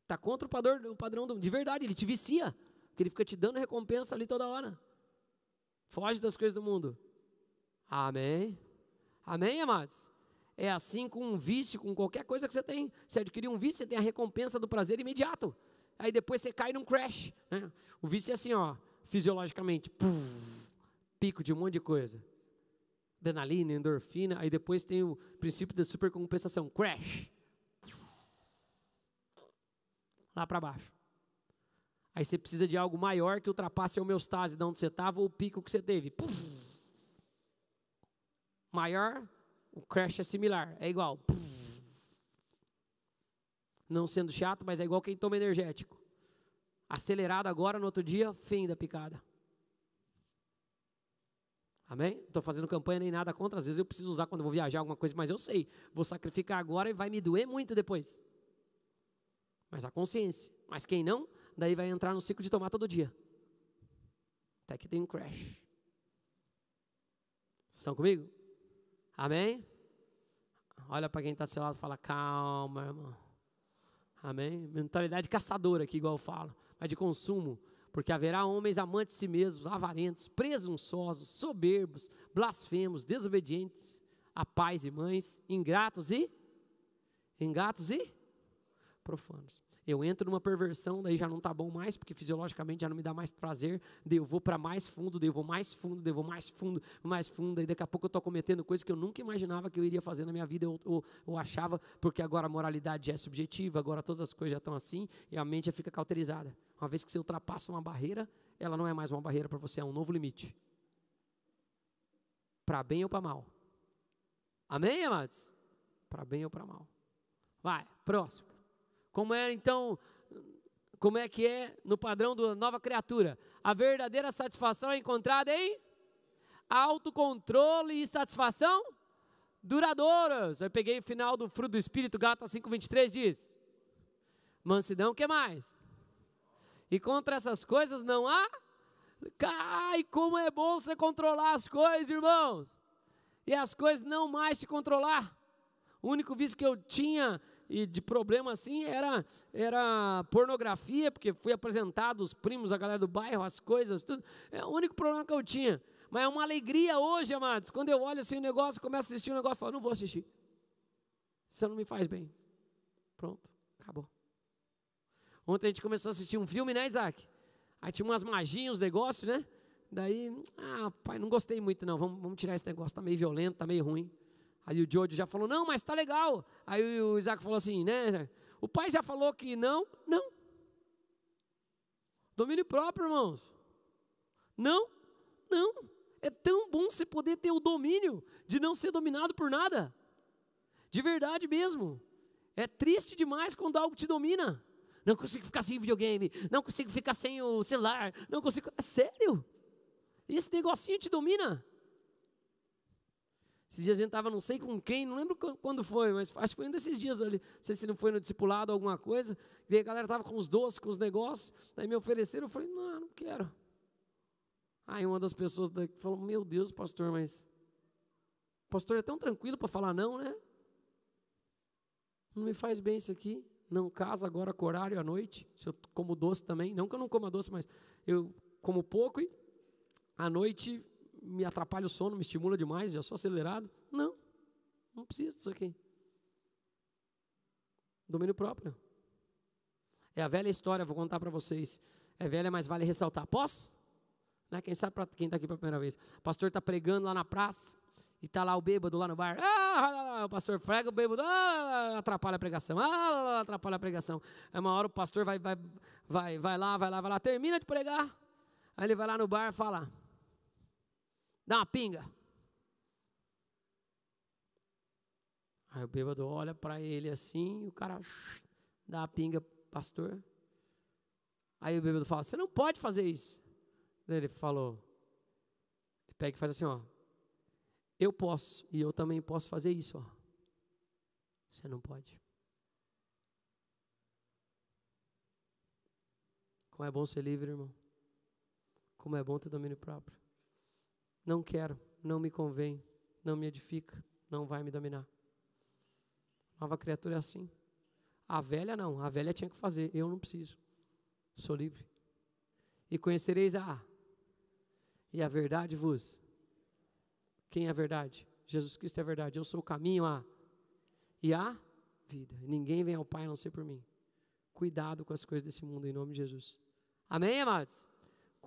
Está contra o padrão de verdade, ele te vicia. Porque ele fica te dando recompensa ali toda hora. Foge das coisas do mundo. Amém? Amém, amados? É assim com um vício, com qualquer coisa que você tem. Você adquirir um vício, você tem a recompensa do prazer imediato. Aí depois você cai num crash. Né? O vício é assim, ó. fisiologicamente, pico de um monte de coisa. Adrenalina, endorfina, aí depois tem o princípio da supercompensação, crash. Lá para baixo. Aí você precisa de algo maior que ultrapasse a homeostase de onde você estava ou o pico que você teve. Maior, o crash é similar, é igual. Não sendo chato, mas é igual quem toma energético. Acelerado agora, no outro dia, fim da picada. Amém? Não estou fazendo campanha nem nada contra, às vezes eu preciso usar quando vou viajar alguma coisa, mas eu sei, vou sacrificar agora e vai me doer muito depois. Mas a consciência, mas quem não, daí vai entrar no ciclo de tomar todo dia. Até que tem um crash. Estão comigo? Amém? Olha para quem está do seu lado e fala, calma, irmão. Amém? Mentalidade caçadora aqui, igual eu falo, mas de consumo. Porque haverá homens amantes de si mesmos, avarentos, presunçosos, soberbos, blasfemos, desobedientes a pais e mães, ingratos e profanos. Eu entro numa perversão, daí já não está bom mais, porque fisiologicamente já não me dá mais prazer, daí eu vou para mais fundo, daí eu vou mais fundo, daí eu vou mais fundo, daí daqui a pouco eu estou cometendo coisas que eu nunca imaginava que eu iria fazer na minha vida, eu achava, porque agora a moralidade já é subjetiva, agora todas as coisas já estão assim, e a mente já fica cauterizada. Uma vez que você ultrapassa uma barreira, ela não é mais uma barreira para você, é um novo limite. Para bem ou para mal. Amém, amados? Para bem ou para mal. Vai, próximo. Como é que é no padrão da nova criatura? A verdadeira satisfação é encontrada em autocontrole e satisfação duradouras. Eu peguei o final do fruto do Espírito, Gálatas 5:23 diz, mansidão, o que mais? E contra essas coisas não há, ai, como é bom você controlar as coisas, irmãos, e as coisas não mais te controlar. O único vício que eu tinha e de problema assim era pornografia, porque fui apresentado os primos, a galera do bairro, as coisas, tudo. É o único problema que eu tinha. Mas é uma alegria hoje, amados, quando eu olho assim o negócio, começo a assistir o negócio, eu falo, não vou assistir. Isso não me faz bem. Pronto, acabou. Ontem a gente começou a assistir um filme, né, Isaac? Aí tinha umas magias, uns negócios, né? Daí, pai, não gostei muito não, vamos tirar esse negócio, tá meio violento, tá meio ruim. Aí o Jojo já falou, não, mas tá legal. Aí o Isaac falou assim, né? O pai já falou que não. Domínio próprio, irmãos. Não. É tão bom você poder ter o domínio de não ser dominado por nada. De verdade mesmo. É triste demais quando algo te domina. Não consigo ficar sem videogame, não consigo ficar sem o celular, não consigo... É sério? Esse negocinho te domina? Esses dias a gente estava não sei com quem, não lembro quando foi, mas acho que foi um desses dias ali, não sei se não foi no discipulado ou alguma coisa, e a galera estava com os doces, com os negócios, daí me ofereceram, eu falei, não quero. Aí uma das pessoas falou, meu Deus, pastor, mas o pastor é tão tranquilo para falar não, né? Não me faz bem isso aqui, não casa agora com horário à noite, se eu como doce também, não que eu não coma doce, mas eu como pouco e à noite me atrapalha o sono, me estimula demais, já sou acelerado. Não preciso disso aqui. Domínio próprio. É a velha história, vou contar para vocês. É velha, mas vale ressaltar. Posso? Né? Quem sabe para quem está aqui pela primeira vez. O pastor está pregando lá na praça e está lá o bêbado lá no bar. O pastor prega, o bêbado atrapalha a pregação. Atrapalha a pregação. Aí uma hora o pastor vai lá, termina de pregar. Aí ele vai lá no bar e fala, dá uma pinga. Aí o bêbado olha para ele assim, o cara dá a pinga, pastor. Aí o bêbado fala, você não pode fazer isso. Daí ele falou, ele pega e faz assim, ó, eu posso, e eu também posso fazer isso, ó. Você não pode. Como é bom ser livre, irmão. Como é bom ter domínio próprio. Não quero, não me convém, não me edifica, não vai me dominar. Nova criatura é assim. A velha não, a velha tinha que fazer, eu não preciso. Sou livre. E conhecereis e a verdade vos. Quem é a verdade? Jesus Cristo é a verdade. Eu sou o caminho e a vida. Ninguém vem ao Pai a não ser por mim. Cuidado com as coisas desse mundo em nome de Jesus. Amém, amados?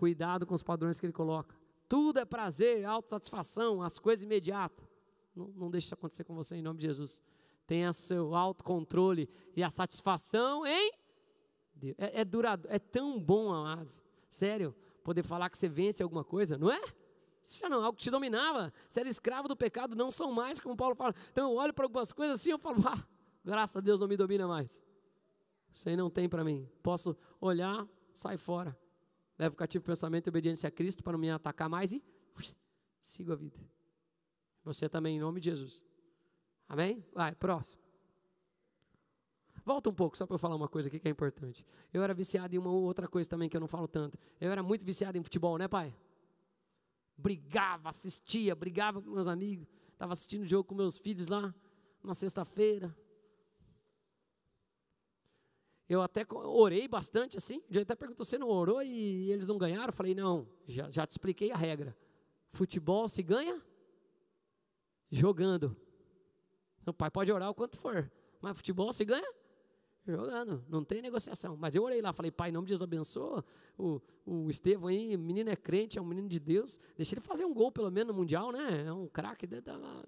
Cuidado com os padrões que ele coloca. Tudo é prazer, autossatisfação, as coisas imediatas. Não deixe isso acontecer com você em nome de Jesus. Tenha seu autocontrole e a satisfação em Deus. É duradouro, é tão bom, amado. Sério, poder falar que você vence alguma coisa, não é? Isso já não é algo que te dominava. Você era escravo do pecado, não são mais, como Paulo fala. Então eu olho para algumas coisas assim, eu falo, graças a Deus não me domina mais. Isso aí não tem para mim. Posso olhar, sai fora. Levo cativo o pensamento e obediência a Cristo para não me atacar mais e sigo a vida. Você também, em nome de Jesus. Amém? Vai, próximo. Volta um pouco, só para eu falar uma coisa aqui que é importante. Eu era viciado em uma outra coisa também que eu não falo tanto. Eu era muito viciado em futebol, né, pai? Brigava, assistia, brigava com meus amigos. Estava assistindo o jogo com meus filhos lá, na sexta-feira. Eu até orei bastante assim. O dia até perguntou, você não orou e eles não ganharam? Eu falei, não, já te expliquei a regra. Futebol se ganha jogando. O pai pode orar o quanto for, mas futebol se ganha jogando, não tem negociação. Mas eu orei lá, falei, pai, em nome de Deus, abençoa o Estevão aí, o menino é crente, é um menino de Deus, deixa ele fazer um gol pelo menos no Mundial, né, é um craque,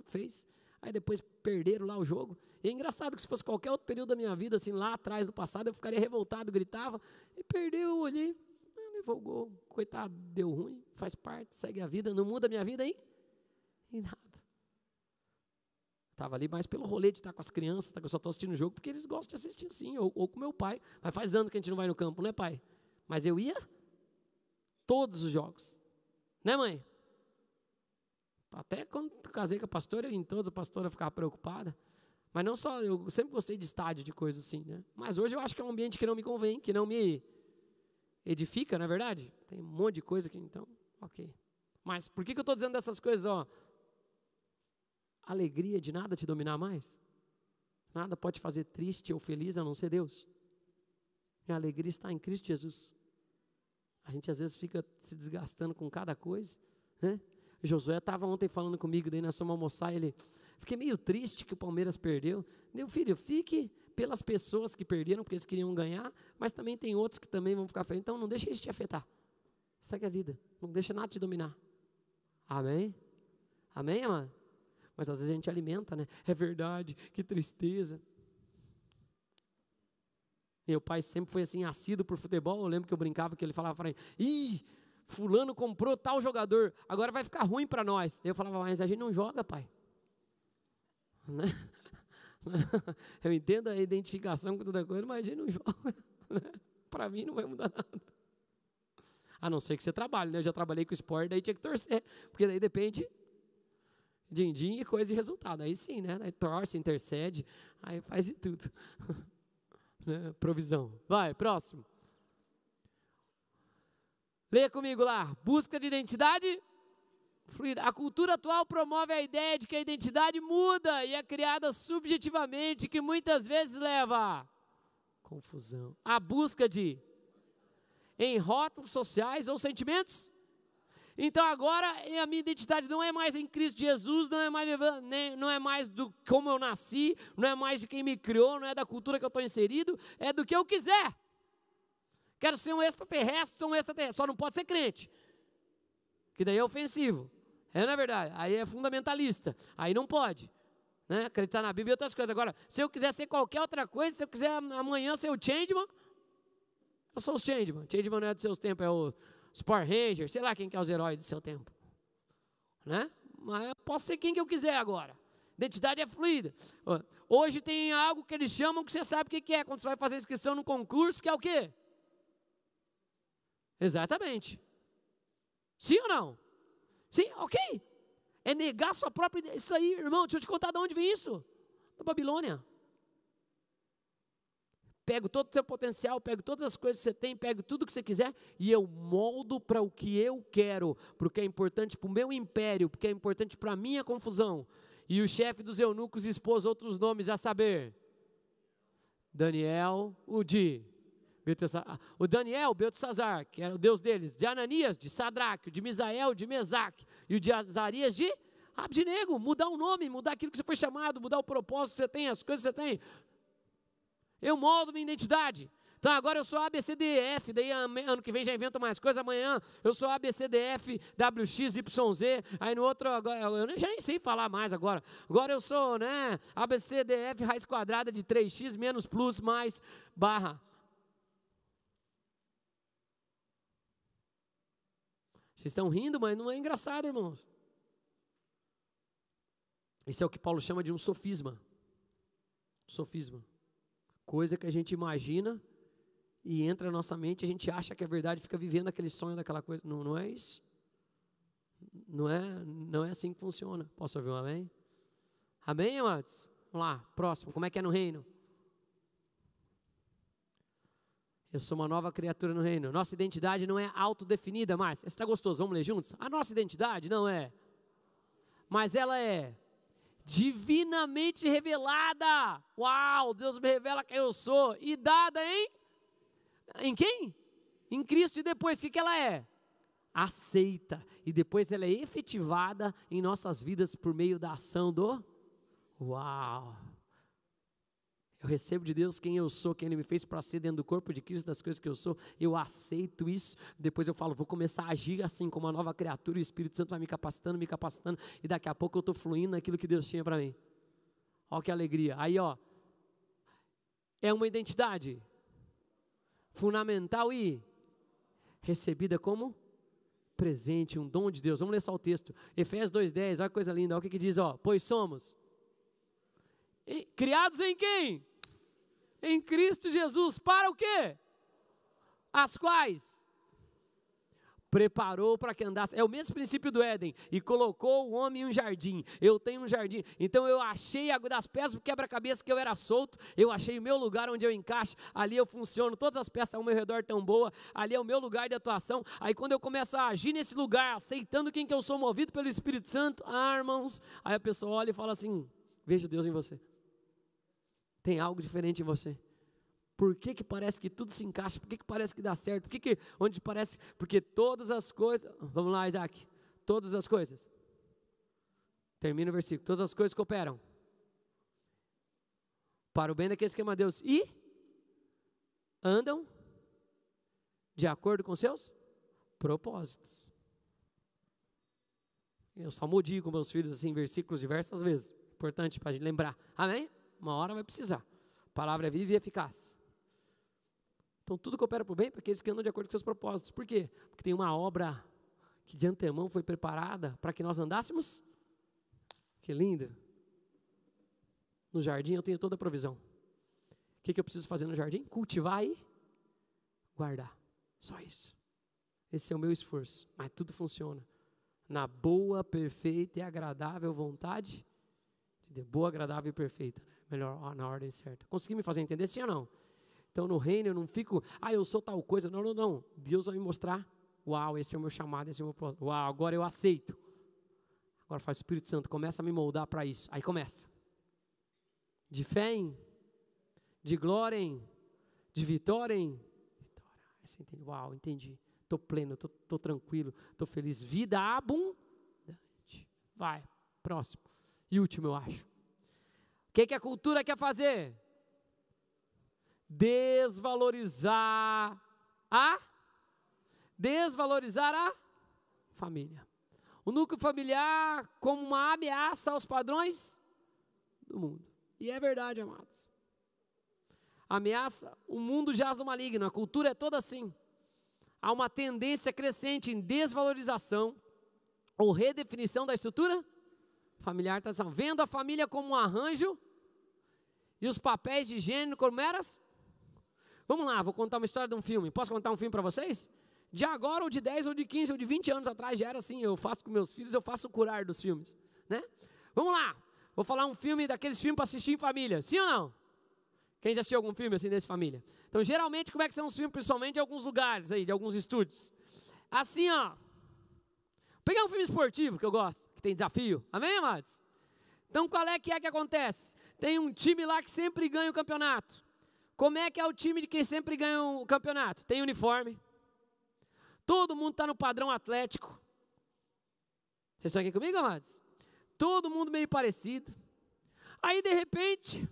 fez. Aí depois perderam lá o jogo. E é engraçado que se fosse qualquer outro período da minha vida, assim, lá atrás do passado, eu ficaria revoltado, gritava, e perdeu, eu olhei, levou o gol, coitado, deu ruim, faz parte, segue a vida, não muda a minha vida aí, e nada. Estava ali mais pelo rolê de estar com as crianças, que eu só estou assistindo o jogo, porque eles gostam de assistir assim, ou com meu pai. Mas faz anos que a gente não vai no campo, né, pai? Mas eu ia todos os jogos. Né, mãe? Até quando casei com a pastora, eu ia em todos, a pastora ficava preocupada. Mas não só, eu sempre gostei de estádio, de coisa assim, né? Mas hoje eu acho que é um ambiente que não me convém, que não me edifica, não é verdade? Tem um monte de coisa aqui, então, ok. Mas por que eu estou dizendo dessas coisas, ó? Alegria de nada te dominar mais. Nada pode fazer triste ou feliz a não ser Deus. Minha alegria está em Cristo Jesus. A gente às vezes fica se desgastando com cada coisa, né? Josué estava ontem falando comigo, daí nós fomos almoçar, fiquei meio triste que o Palmeiras perdeu. Meu filho, fique pelas pessoas que perderam, porque eles queriam ganhar, mas também tem outros que também vão ficar felizes, então não deixa isso te afetar. Segue a vida, não deixa nada te dominar. Amém? Amém, amado? Mas às vezes a gente alimenta, né? É verdade, que tristeza. Meu pai sempre foi assim, assíduo por futebol. Eu lembro que eu brincava, que ele falava, fulano comprou tal jogador, agora vai ficar ruim para nós. Eu falava, mas a gente não joga, pai. Né? Eu entendo a identificação com toda coisa, mas a gente não joga. Né? Para mim não vai mudar nada. A não ser que você trabalhe, né? Eu já trabalhei com esporte, daí tinha que torcer, porque daí depende... din-din e coisa de resultado, aí sim, né? Aí torce, intercede, aí faz de tudo. Né? Provisão. Vai, próximo. Leia comigo lá. Busca de identidade fluida. A cultura atual promove a ideia de que a identidade muda e é criada subjetivamente, que muitas vezes leva a confusão. A busca em rótulos sociais ou sentimentos. Então agora a minha identidade não é mais em Cristo Jesus, não é mais do como eu nasci, não é mais de quem me criou, não é da cultura que eu estou inserido, é do que eu quiser. Quero ser um extraterrestre, sou um extraterrestre, só não pode ser crente, que daí é ofensivo, não é verdade, aí é fundamentalista, aí não pode, né? Acreditar na Bíblia e outras coisas. Agora, se eu quiser ser qualquer outra coisa, se eu quiser amanhã ser o Changeman, eu sou o Changeman não é dos seus tempos, é o os Power Rangers, sei lá quem que é os heróis do seu tempo, né? Mas eu posso ser quem que eu quiser agora. Identidade é fluida. Hoje tem algo que eles chamam que você sabe o que é, quando você vai fazer inscrição no concurso, que é o quê? Exatamente. Sim ou não? Sim, ok. É negar sua própria... Isso aí, irmão, deixa eu te contar de onde vem isso. Da Babilônia. Pego todo o seu potencial, pego todas as coisas que você tem, pego tudo que você quiser e eu moldo para o que eu quero, para o que é importante para o meu império, porque é importante para a minha confusão. E o chefe dos eunucos expôs outros nomes, a saber, Daniel, o Daniel, Beltesazar, que era o deus deles, de Ananias, de Sadraque, o de Misael, de Mesaque, e o de Azarias, de Abdinego. Mudar o nome, mudar aquilo que você foi chamado, mudar o propósito que você tem, as coisas que você tem. Eu moldo minha identidade. Então agora eu sou ABCDF, daí ano que vem já invento mais coisa, amanhã eu sou ABCDF, WX, YZ, aí no outro, agora, eu já nem sei falar mais agora. Agora eu sou, né, ABCDF raiz quadrada de 3x menos plus mais barra. Vocês estão rindo, mas não é engraçado, irmãos. Esse é o que Paulo chama de um sofisma. Sofisma. Coisa que a gente imagina e entra na nossa mente, a gente acha que é verdade, fica vivendo aquele sonho daquela coisa. Não, não é isso. Não é assim que funciona. Posso ouvir um amém? Amém, amados? Vamos lá, próximo. Como é que é no reino? Eu sou uma nova criatura no reino. Nossa identidade não é autodefinida mais. Esse está gostoso, vamos ler juntos? A nossa identidade não é. Mas ela é divinamente revelada. Uau, Deus me revela quem eu sou. E dada em quem? Em Cristo. E depois, o que ela é? Aceita. E depois ela é efetivada em nossas vidas por meio da ação do... Uau! Eu recebo de Deus quem eu sou, quem Ele me fez para ser dentro do corpo de Cristo, das coisas que eu sou. Eu aceito isso. Depois eu falo, vou começar a agir assim, como uma nova criatura. E o Espírito Santo vai me capacitando. E daqui a pouco eu estou fluindo naquilo que Deus tinha para mim. Olha que alegria. Aí, ó. É uma identidade fundamental e recebida como presente, um dom de Deus. Vamos ler só o texto. Efésios 2:10, olha que coisa linda. Olha o que diz, ó. Pois somos criados em quem? Em Cristo Jesus. Para o quê? As quais? Preparou para que andasse. É o mesmo princípio do Éden. E colocou o homem em um jardim. Eu tenho um jardim. Então eu achei das peças do quebra-cabeça que eu era solto. Eu achei o meu lugar onde eu encaixo. Ali eu funciono. Todas as peças ao meu redor tão boas. Ali é o meu lugar de atuação. Aí quando eu começo a agir nesse lugar, aceitando quem que eu sou, movido pelo Espírito Santo. Ah, irmãos. Aí a pessoa olha e fala assim, vejo Deus em você. Tem algo diferente em você. Por que parece que tudo se encaixa? Por que parece que dá certo? Onde parece? Porque todas as coisas... Vamos lá, Isaac. Todas as coisas. Termina o versículo. Todas as coisas cooperam para o bem daqueles que amam a Deus e andam de acordo com seus propósitos. Eu só mudio com meus filhos assim, versículos diversas vezes. Importante para a gente lembrar. Amém? Uma hora vai precisar. A palavra é viva e eficaz. Então tudo coopera para o bem para aqueles que andam de acordo com seus propósitos. Por quê? Porque tem uma obra que de antemão foi preparada para que nós andássemos. Que lindo. No jardim eu tenho toda a provisão. O que eu preciso fazer no jardim? Cultivar e guardar. Só isso. Esse é o meu esforço. Mas tudo funciona. Na boa, perfeita e agradável vontade de Deus. Boa, agradável e perfeita. Né? Melhor, na ordem certa. Consegui me fazer entender sim ou não? Então no reino eu não fico, eu sou tal coisa. Não, não, não. Deus vai me mostrar. Uau, esse é o meu chamado, esse é o meu propósito. Uau, agora eu aceito. Agora faz o Espírito Santo, começa a me moldar para isso. Aí começa. De fé em, de glória em, de vitória em. Vitória. Aí você entende? Uau, entendi. Estou pleno, estou tranquilo, estou feliz. Vida abundante. Vai, próximo. E último, eu acho. O que a cultura quer fazer? Desvalorizar a família. O núcleo familiar como uma ameaça aos padrões do mundo. E é verdade, amados. Ameaça, o mundo jaz no maligno, a cultura é toda assim. Há uma tendência crescente em desvalorização ou redefinição da estrutura familiar, tradição. Vendo a família como um arranjo e os papéis de gênero como meras. Vamos lá, vou contar uma história de um filme. Posso contar um filme para vocês? De agora, ou de 10, ou de 15, ou de 20 anos atrás, já era assim, eu faço com meus filhos, eu faço o curar dos filmes, né? Vamos lá, vou falar um filme, daqueles filmes para assistir em família, sim ou não? Quem já assistiu algum filme assim desse família? Então, geralmente, como é que são os filmes, principalmente de alguns lugares aí, de alguns estúdios? Assim, ó, vou pegar um filme esportivo que eu gosto, que tem desafio, amém, amados? Então, qual é que acontece? Tem um time lá que sempre ganha o campeonato. Como é que é o time de quem sempre ganha o campeonato? Tem uniforme. Todo mundo está no padrão atlético. Vocês estão aqui comigo, amados? Todo mundo meio parecido. Aí, de repente,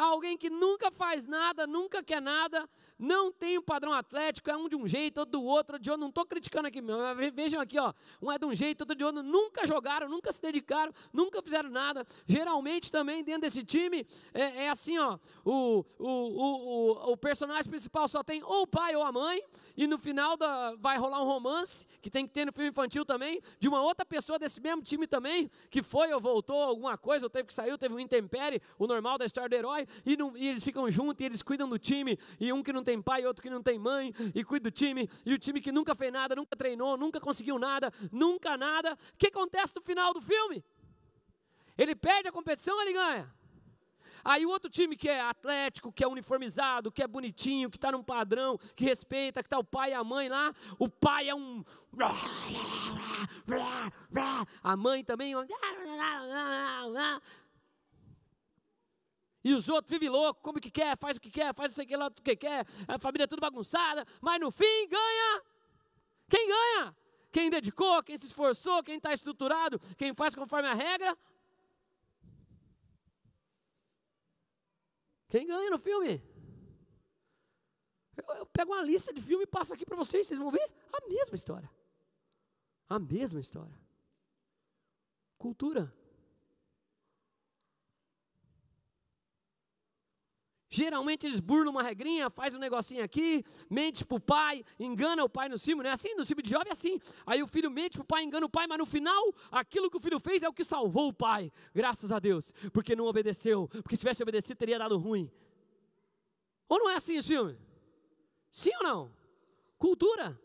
Alguém que nunca faz nada, nunca quer nada, não tem um padrão atlético, é um de um jeito, outro do outro, de outro. Não estou criticando aqui, mas vejam aqui, ó, um é de um jeito, outro de outro. Nunca jogaram, nunca se dedicaram, nunca fizeram nada. Geralmente também dentro desse time é assim, ó, o personagem principal só tem ou o pai ou a mãe, e no final vai rolar um romance, que tem que ter no filme infantil também, de uma outra pessoa desse mesmo time também, que foi ou voltou alguma coisa, ou teve que sair, teve um intempérie, o normal da história do herói, e eles ficam juntos, e eles cuidam do time, e um que não tem pai, outro que não tem mãe, e cuida do time, e o time que nunca fez nada, nunca treinou, nunca conseguiu nada, nunca nada. O que acontece no final do filme? Ele perde a competição ou ele ganha? Aí o outro time que é atlético, que é uniformizado, que é bonitinho, que está num padrão, que respeita, que está o pai e a mãe lá, o pai é um... a mãe também... E os outros vivem louco, come o que quer, faz o que quer, faz o que lá, o que quer, a família é tudo bagunçada, mas no fim ganha. Quem ganha? Quem dedicou, quem se esforçou, quem está estruturado, quem faz conforme a regra. Quem ganha no filme? Eu pego uma lista de filme e passo aqui para vocês vão ver a mesma história. A mesma história. Cultura. Geralmente eles burlam uma regrinha, faz um negocinho aqui, mente pro pai, engana o pai no filme, não é assim? No filme de jovem é assim. Aí o filho mente pro pai, engana o pai, mas no final, aquilo que o filho fez é o que salvou o pai. Graças a Deus, porque não obedeceu, porque se tivesse obedecido teria dado ruim. Ou não é assim o filme? Sim ou não? Cultura.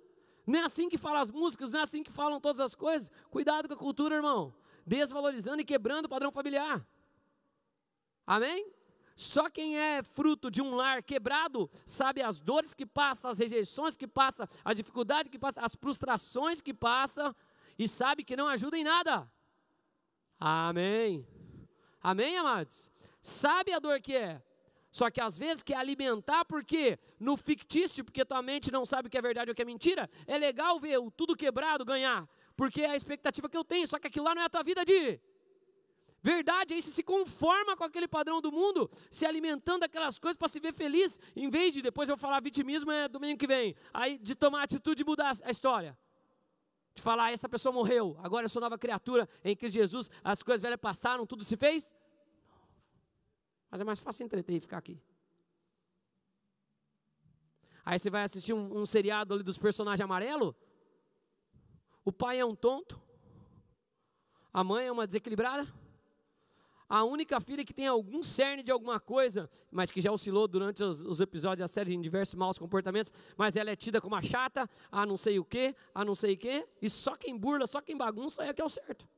Não é assim que falam as músicas, não é assim que falam todas as coisas. Cuidado com a cultura, irmão. Desvalorizando e quebrando o padrão familiar. Amém? Só quem é fruto de um lar quebrado sabe as dores que passa, as rejeições que passa, a dificuldade que passa, as frustrações que passa, e sabe que não ajuda em nada. Amém. Amém, amados? Sabe a dor que é. Só que às vezes quer alimentar, porque no fictício, porque tua mente não sabe o que é verdade ou o que é mentira, é legal ver o tudo quebrado ganhar, porque é a expectativa que eu tenho, só que aquilo lá não é a tua vida de verdade. Aí você se conforma com aquele padrão do mundo, se alimentando daquelas coisas para se ver feliz, em vez de, depois eu vou falar vitimismo domingo que vem, aí de tomar atitude e mudar a história. De falar, essa pessoa morreu, agora eu sou nova criatura, em Cristo Jesus, as coisas velhas passaram, tudo se fez. Mas é mais fácil entreter e ficar aqui. Aí você vai assistir um seriado ali dos personagens amarelos, o pai é um tonto, a mãe é uma desequilibrada, a única filha que tem algum cerne de alguma coisa, mas que já oscilou durante os episódios da série em diversos maus comportamentos, mas ela é tida como a chata, a não sei o quê, a não sei o quê, e só quem burla, só quem bagunça é que é o certo.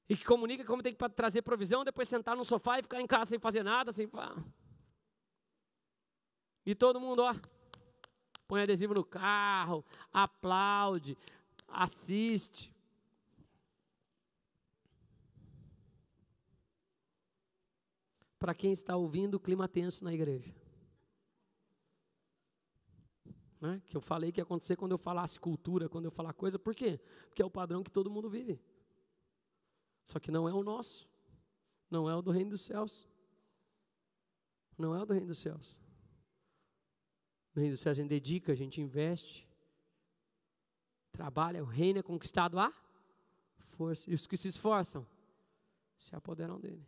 E que comunica como tem que trazer provisão, depois sentar no sofá e ficar em casa sem fazer nada, E todo mundo, ó, põe adesivo no carro, aplaude, assiste. Para quem está ouvindo, o clima tenso na igreja. Né? Que eu falei que ia acontecer quando eu falasse cultura, quando eu falar coisa. Por quê? Porque é o padrão que todo mundo vive. Só que não é o nosso. Não é o do reino dos céus. Não é o do reino dos céus. No reino dos céus a gente dedica, a gente investe, trabalha, o reino é conquistado à força. E os que se esforçam se apoderam dele.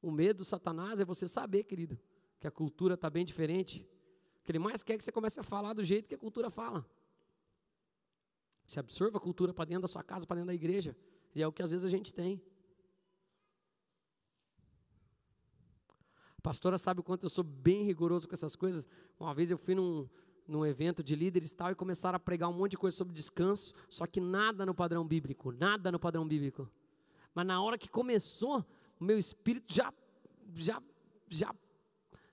O medo do Satanás é você saber, querido, que a cultura está bem diferente. O que ele mais quer é que você comece a falar do jeito que a cultura fala. Você absorva a cultura para dentro da sua casa, para dentro da igreja. E é o que às vezes a gente tem. A pastora sabe o quanto eu sou bem rigoroso com essas coisas. Uma vez eu fui num evento de líderes e tal, e começaram a pregar um monte de coisa sobre descanso, só que nada no padrão bíblico, nada no padrão bíblico. Mas na hora que começou, o meu espírito já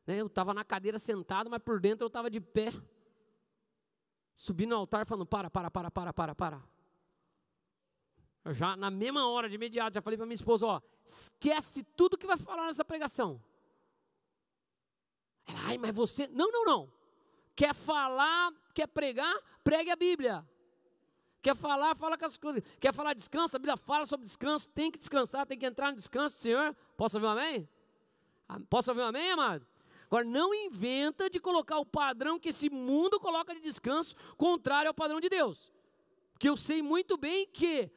né, eu estava na cadeira sentado, mas por dentro eu estava de pé, subi no altar falando, para. Eu já na mesma hora, de imediato, já falei para minha esposa, ó, esquece tudo que vai falar nessa pregação. Ela, ai, mas você, não. Quer falar, quer pregar, pregue a Bíblia. Quer falar, fala com as coisas. Quer falar descanso, a Bíblia fala sobre descanso. Tem que descansar, tem que entrar no descanso do Senhor. Posso ouvir um amém? Posso ouvir um amém, amado? Agora, não inventa de colocar o padrão que esse mundo coloca de descanso contrário ao padrão de Deus. Porque eu sei muito bem que,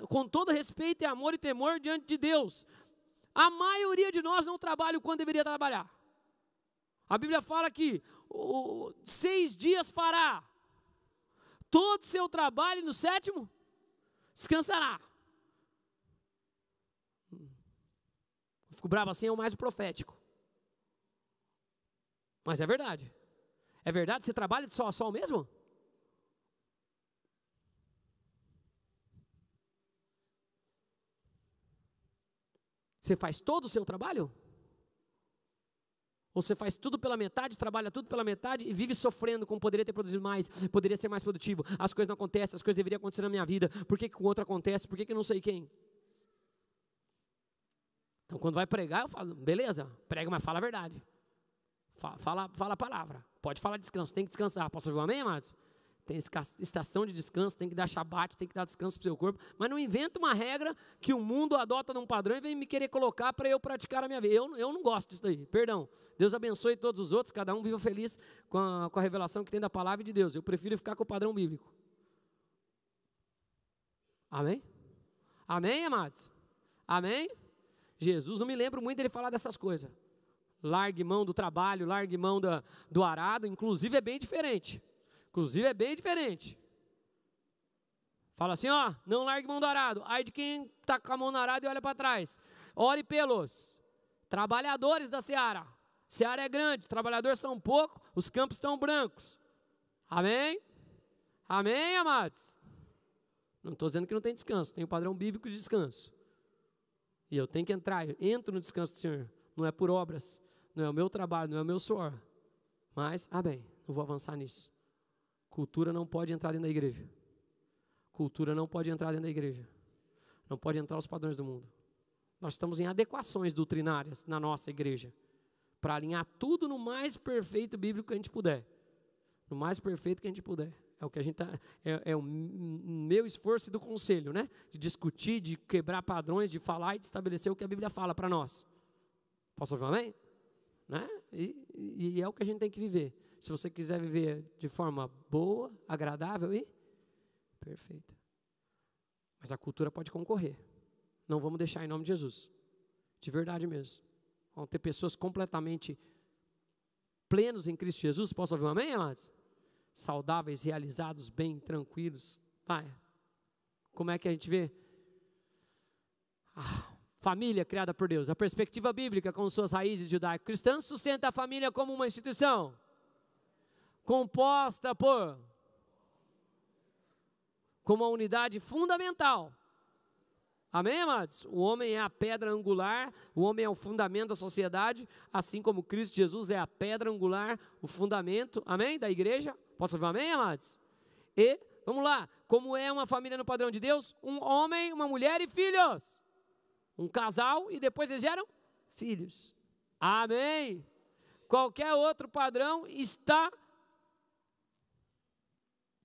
com todo respeito e amor e temor diante de Deus, a maioria de nós não trabalha o quanto deveria trabalhar. A Bíblia fala que 6 dias fará todo o seu trabalho e no 7º descansará. Eu fico bravo assim, é o mais profético. Mas é verdade. É verdade? Você trabalha de sol a sol mesmo? Você faz todo o seu trabalho? Ou você faz tudo pela metade, trabalha tudo pela metade e vive sofrendo como poderia ter produzido mais, poderia ser mais produtivo, as coisas não acontecem, as coisas deveriam acontecer na minha vida, por que o outro acontece, por que não sei quem? Então quando vai pregar eu falo, beleza, prega, mas fala a verdade. Fala a palavra, pode falar descanso, tem que descansar, posso ouvir um amém, amados? Tem estação de descanso, tem que dar shabat, tem que dar descanso para o seu corpo, mas não inventa uma regra que o mundo adota num padrão e vem me querer colocar para eu praticar a minha vida. Eu não gosto disso daí, perdão. Deus abençoe todos os outros, cada um viva feliz com a revelação que tem da palavra de Deus. Eu prefiro ficar com o padrão bíblico. Amém? Amém, amados? Amém? Jesus, não me lembro muito dele falar dessas coisas. Largue mão do trabalho, largue mão do arado, inclusive é bem diferente. Fala assim, ó, não largue mão do arado. Ai de quem está com a mão no arado e olha para trás. Ore pelos trabalhadores da seara. Seara é grande, os trabalhadores são poucos, os campos estão brancos. Amém? Amém, amados? Não estou dizendo que não tem descanso, tem o padrão bíblico de descanso. E eu tenho que entrar, eu entro no descanso do Senhor. Não é por obras, não é o meu trabalho, não é o meu suor. Mas, bem, não vou avançar nisso. Cultura não pode entrar dentro da igreja. Cultura não pode entrar dentro da igreja. Não pode entrar os padrões do mundo. Nós estamos em adequações doutrinárias na nossa igreja, para alinhar tudo no mais perfeito bíblico que a gente puder. No mais perfeito que a gente puder. É o que a gente é o meu esforço e do conselho, né? De discutir, de quebrar padrões, de falar e de estabelecer o que a Bíblia fala para nós. Posso ouvir um amém? Né? E é o que a gente tem que viver. Se você quiser viver de forma boa, agradável e perfeita. Mas a cultura pode concorrer. Não vamos deixar em nome de Jesus. De verdade mesmo. Vão ter pessoas completamente plenos em Cristo Jesus. Posso ouvir um amém, amados? Saudáveis, realizados, bem, tranquilos. Pai, como é que a gente vê? Família criada por Deus. A perspectiva bíblica com suas raízes judaico-cristãs sustenta a família como uma instituição composta como uma unidade fundamental. Amém, amados? O homem é a pedra angular, o homem é o fundamento da sociedade, assim como Cristo Jesus é a pedra angular, o fundamento, amém, da igreja. Posso ouvir amém, amados? E, vamos lá, como é uma família no padrão de Deus? Um homem, uma mulher e filhos. Um casal e depois eles geram filhos. Amém? Qualquer outro padrão está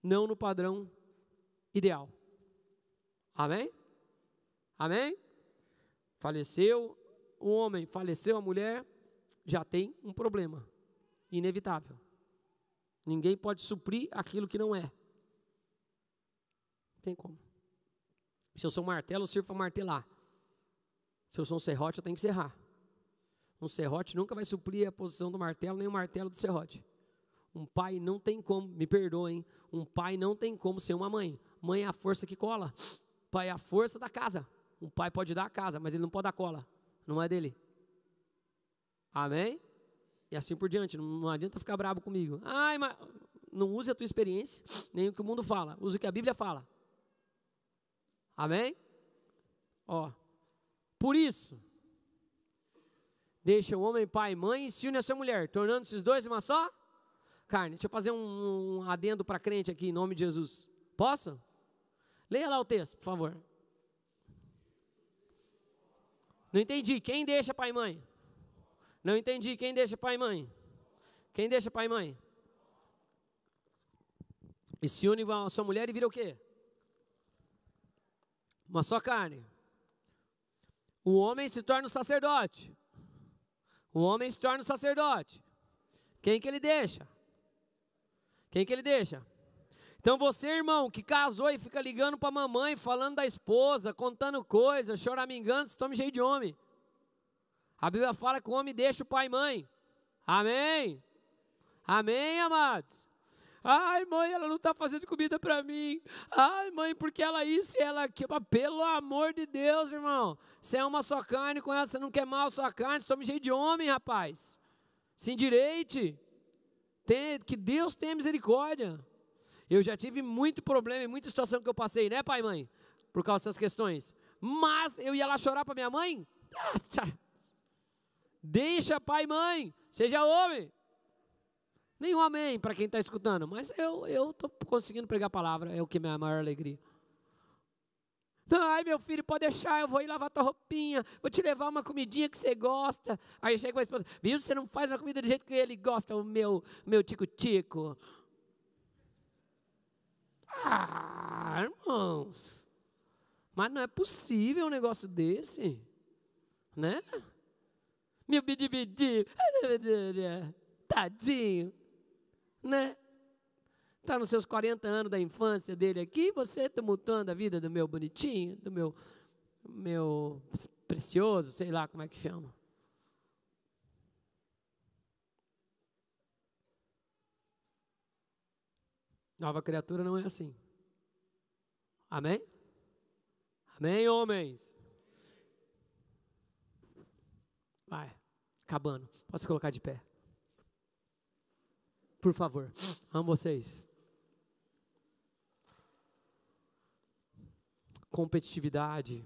não no padrão ideal. Amém? Amém? Faleceu o homem, faleceu a mulher, já tem um problema inevitável. Ninguém pode suprir aquilo que não é. Não tem como. Se eu sou um martelo, eu sirvo para martelar. Se eu sou um serrote, eu tenho que serrar. Um serrote nunca vai suprir a posição do martelo, nem o martelo do serrote. Um pai não tem como, me perdoem, um pai não tem como ser uma mãe. Mãe é a força que cola, pai é a força da casa. Um pai pode dar a casa, mas ele não pode dar cola, não é dele. Amém? E assim por diante, não adianta ficar bravo comigo. Ai, mas não use a tua experiência, nem o que o mundo fala, use o que a Bíblia fala. Amém? Ó, por isso, deixa o homem pai e mãe e se une a sua mulher, tornando-se os dois uma só carne. Deixa eu fazer um adendo para crente aqui, em nome de Jesus. Posso? Leia lá o texto, por favor. Não entendi. Quem deixa pai e mãe? Não entendi. Quem deixa pai e mãe? Quem deixa pai e mãe? E se une a sua mulher e vira o quê? Uma só carne. O homem se torna um sacerdote. O homem se torna um sacerdote. Quem que ele deixa? Quem que ele deixa? Então você, irmão, que casou e fica ligando para a mamãe, falando da esposa, contando coisas, choramingando, se tome jeito de homem. A Bíblia fala que o homem deixa o pai e mãe. Amém? Amém, amados? Ai, mãe, ela não está fazendo comida para mim. Ai, mãe, porque ela isso e ela aquilo. Mas pelo amor de Deus, irmão. Você é uma só carne com ela, você não quer mal a sua carne, você tome jeito de homem, rapaz. Se endireite. Que Deus tenha misericórdia. Eu já tive muito problema e muita situação que eu passei, né, pai e mãe? Por causa dessas questões. Mas eu ia lá chorar para minha mãe? Deixa pai e mãe, seja homem. Nenhum amém para quem está escutando, mas eu estou conseguindo pregar a palavra, é o que é a minha maior alegria. Ai, meu filho, pode deixar, eu vou ir lavar tua roupinha, vou te levar uma comidinha que você gosta. Aí chega a esposa, viu, você não faz uma comida do jeito que ele gosta, o meu tico-tico. Ah, irmãos, mas não é possível um negócio desse, né? Meu bidi-bidi, tadinho, né? Está nos seus 40 anos da infância dele aqui, você tumultuando a vida do meu bonitinho, do meu precioso, sei lá como é que chama. Nova criatura não é assim. Amém? Amém, homens? Vai, acabando. Pode se colocar de pé. Por favor, amo vocês. Competitividade,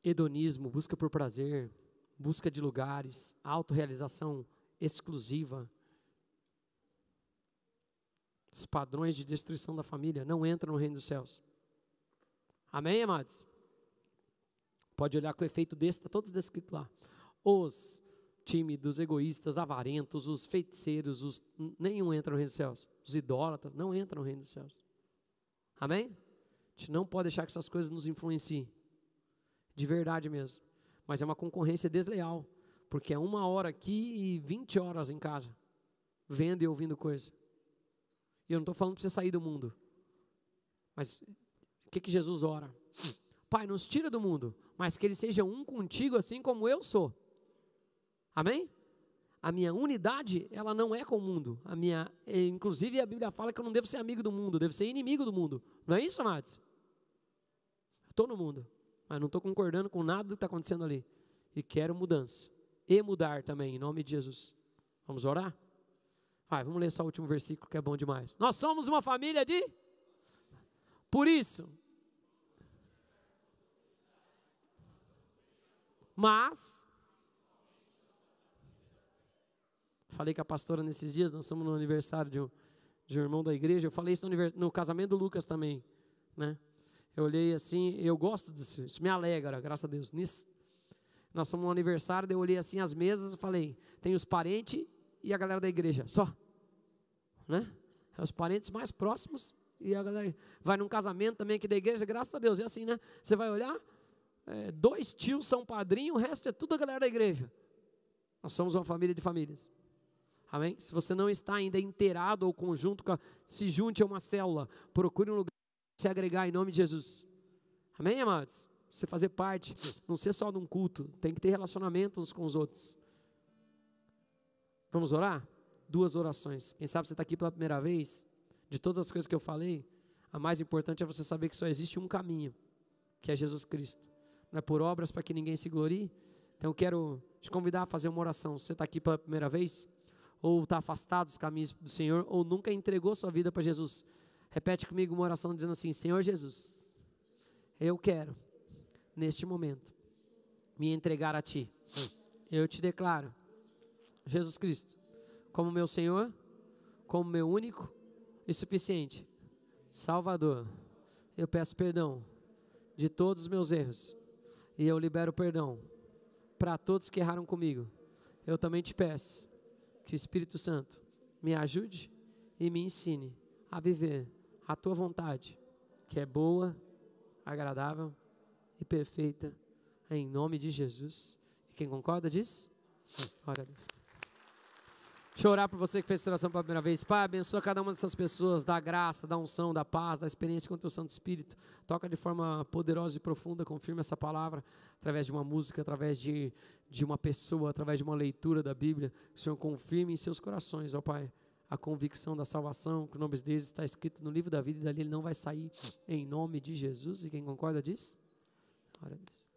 hedonismo, busca por prazer, busca de lugares, autorrealização exclusiva. Os padrões de destruição da família não entram no reino dos céus. Amém, amados? Pode olhar que o efeito desse, está todos descritos lá. Os tímidos, egoístas, avarentos, os feiticeiros, nenhum entra no reino dos céus. Os idólatras não entram no reino dos céus. Amém? A gente não pode deixar que essas coisas nos influenciem. De verdade mesmo. Mas é uma concorrência desleal. Porque é 1 hora aqui e 20 horas em casa. Vendo e ouvindo coisa. E eu não estou falando para você sair do mundo. Mas o que Jesus ora? Pai, nos tira do mundo, mas que ele seja um contigo assim como eu sou. Amém? A minha unidade, ela não é com o mundo. Inclusive a Bíblia fala que eu não devo ser amigo do mundo, devo ser inimigo do mundo. Não é isso, amados? Estou no mundo, mas não estou concordando com nada do que está acontecendo ali. E quero mudança. E mudar também, em nome de Jesus. Vamos orar? Vai, vamos ler só o último versículo que é bom demais. Nós somos uma família de... Por isso... Mas, falei com a pastora nesses dias, nós somos no aniversário de um irmão da igreja, eu falei isso no casamento do Lucas também, né? Eu olhei assim, eu gosto disso, isso me alegra, graças a Deus, nisso. Nós somos no aniversário, daí eu olhei assim as mesas e falei, tem os parentes e a galera da igreja, só, né? É os parentes mais próximos e a galera vai num casamento também aqui da igreja, graças a Deus, é assim, né? Você vai olhar... 2 tios são padrinhos, o resto é tudo a galera da igreja. Nós somos uma família de famílias. Amém? Se você não está ainda inteirado ou conjunto, se junte a uma célula, procure um lugar para se agregar em nome de Jesus. Amém, amados? Você fazer parte, não ser só de um culto, tem que ter relacionamento uns com os outros. Vamos orar? 2 orações. Quem sabe você está aqui pela primeira vez, de todas as coisas que eu falei, a mais importante é você saber que só existe um caminho, que é Jesus Cristo. Não é por obras para que ninguém se glorie. Então eu quero te convidar a fazer uma oração. Se você está aqui pela primeira vez, ou está afastado dos caminhos do Senhor, ou nunca entregou sua vida para Jesus, repete comigo uma oração dizendo assim: Senhor Jesus, eu quero, neste momento, me entregar a Ti. Eu te declaro, Jesus Cristo, como meu Senhor, como meu único e suficiente Salvador. Eu peço perdão de todos os meus erros. E eu libero perdão para todos que erraram comigo. Eu também te peço que o Espírito Santo me ajude e me ensine a viver a tua vontade, que é boa, agradável e perfeita, em nome de Jesus. E quem concorda diz? Glória a Deus. Deixa eu orar por você que fez essa oração pela primeira vez. Pai, abençoa cada uma dessas pessoas, da graça, da unção, da paz, da experiência com o Teu Santo Espírito. Toca de forma poderosa e profunda, confirma essa palavra, através de uma música, através de uma pessoa, através de uma leitura da Bíblia. Que o Senhor confirme em seus corações, ó Pai, a convicção da salvação, que o nome deles está escrito no livro da vida e dali ele não vai sair, em nome de Jesus. E quem concorda diz? Glória a Deus.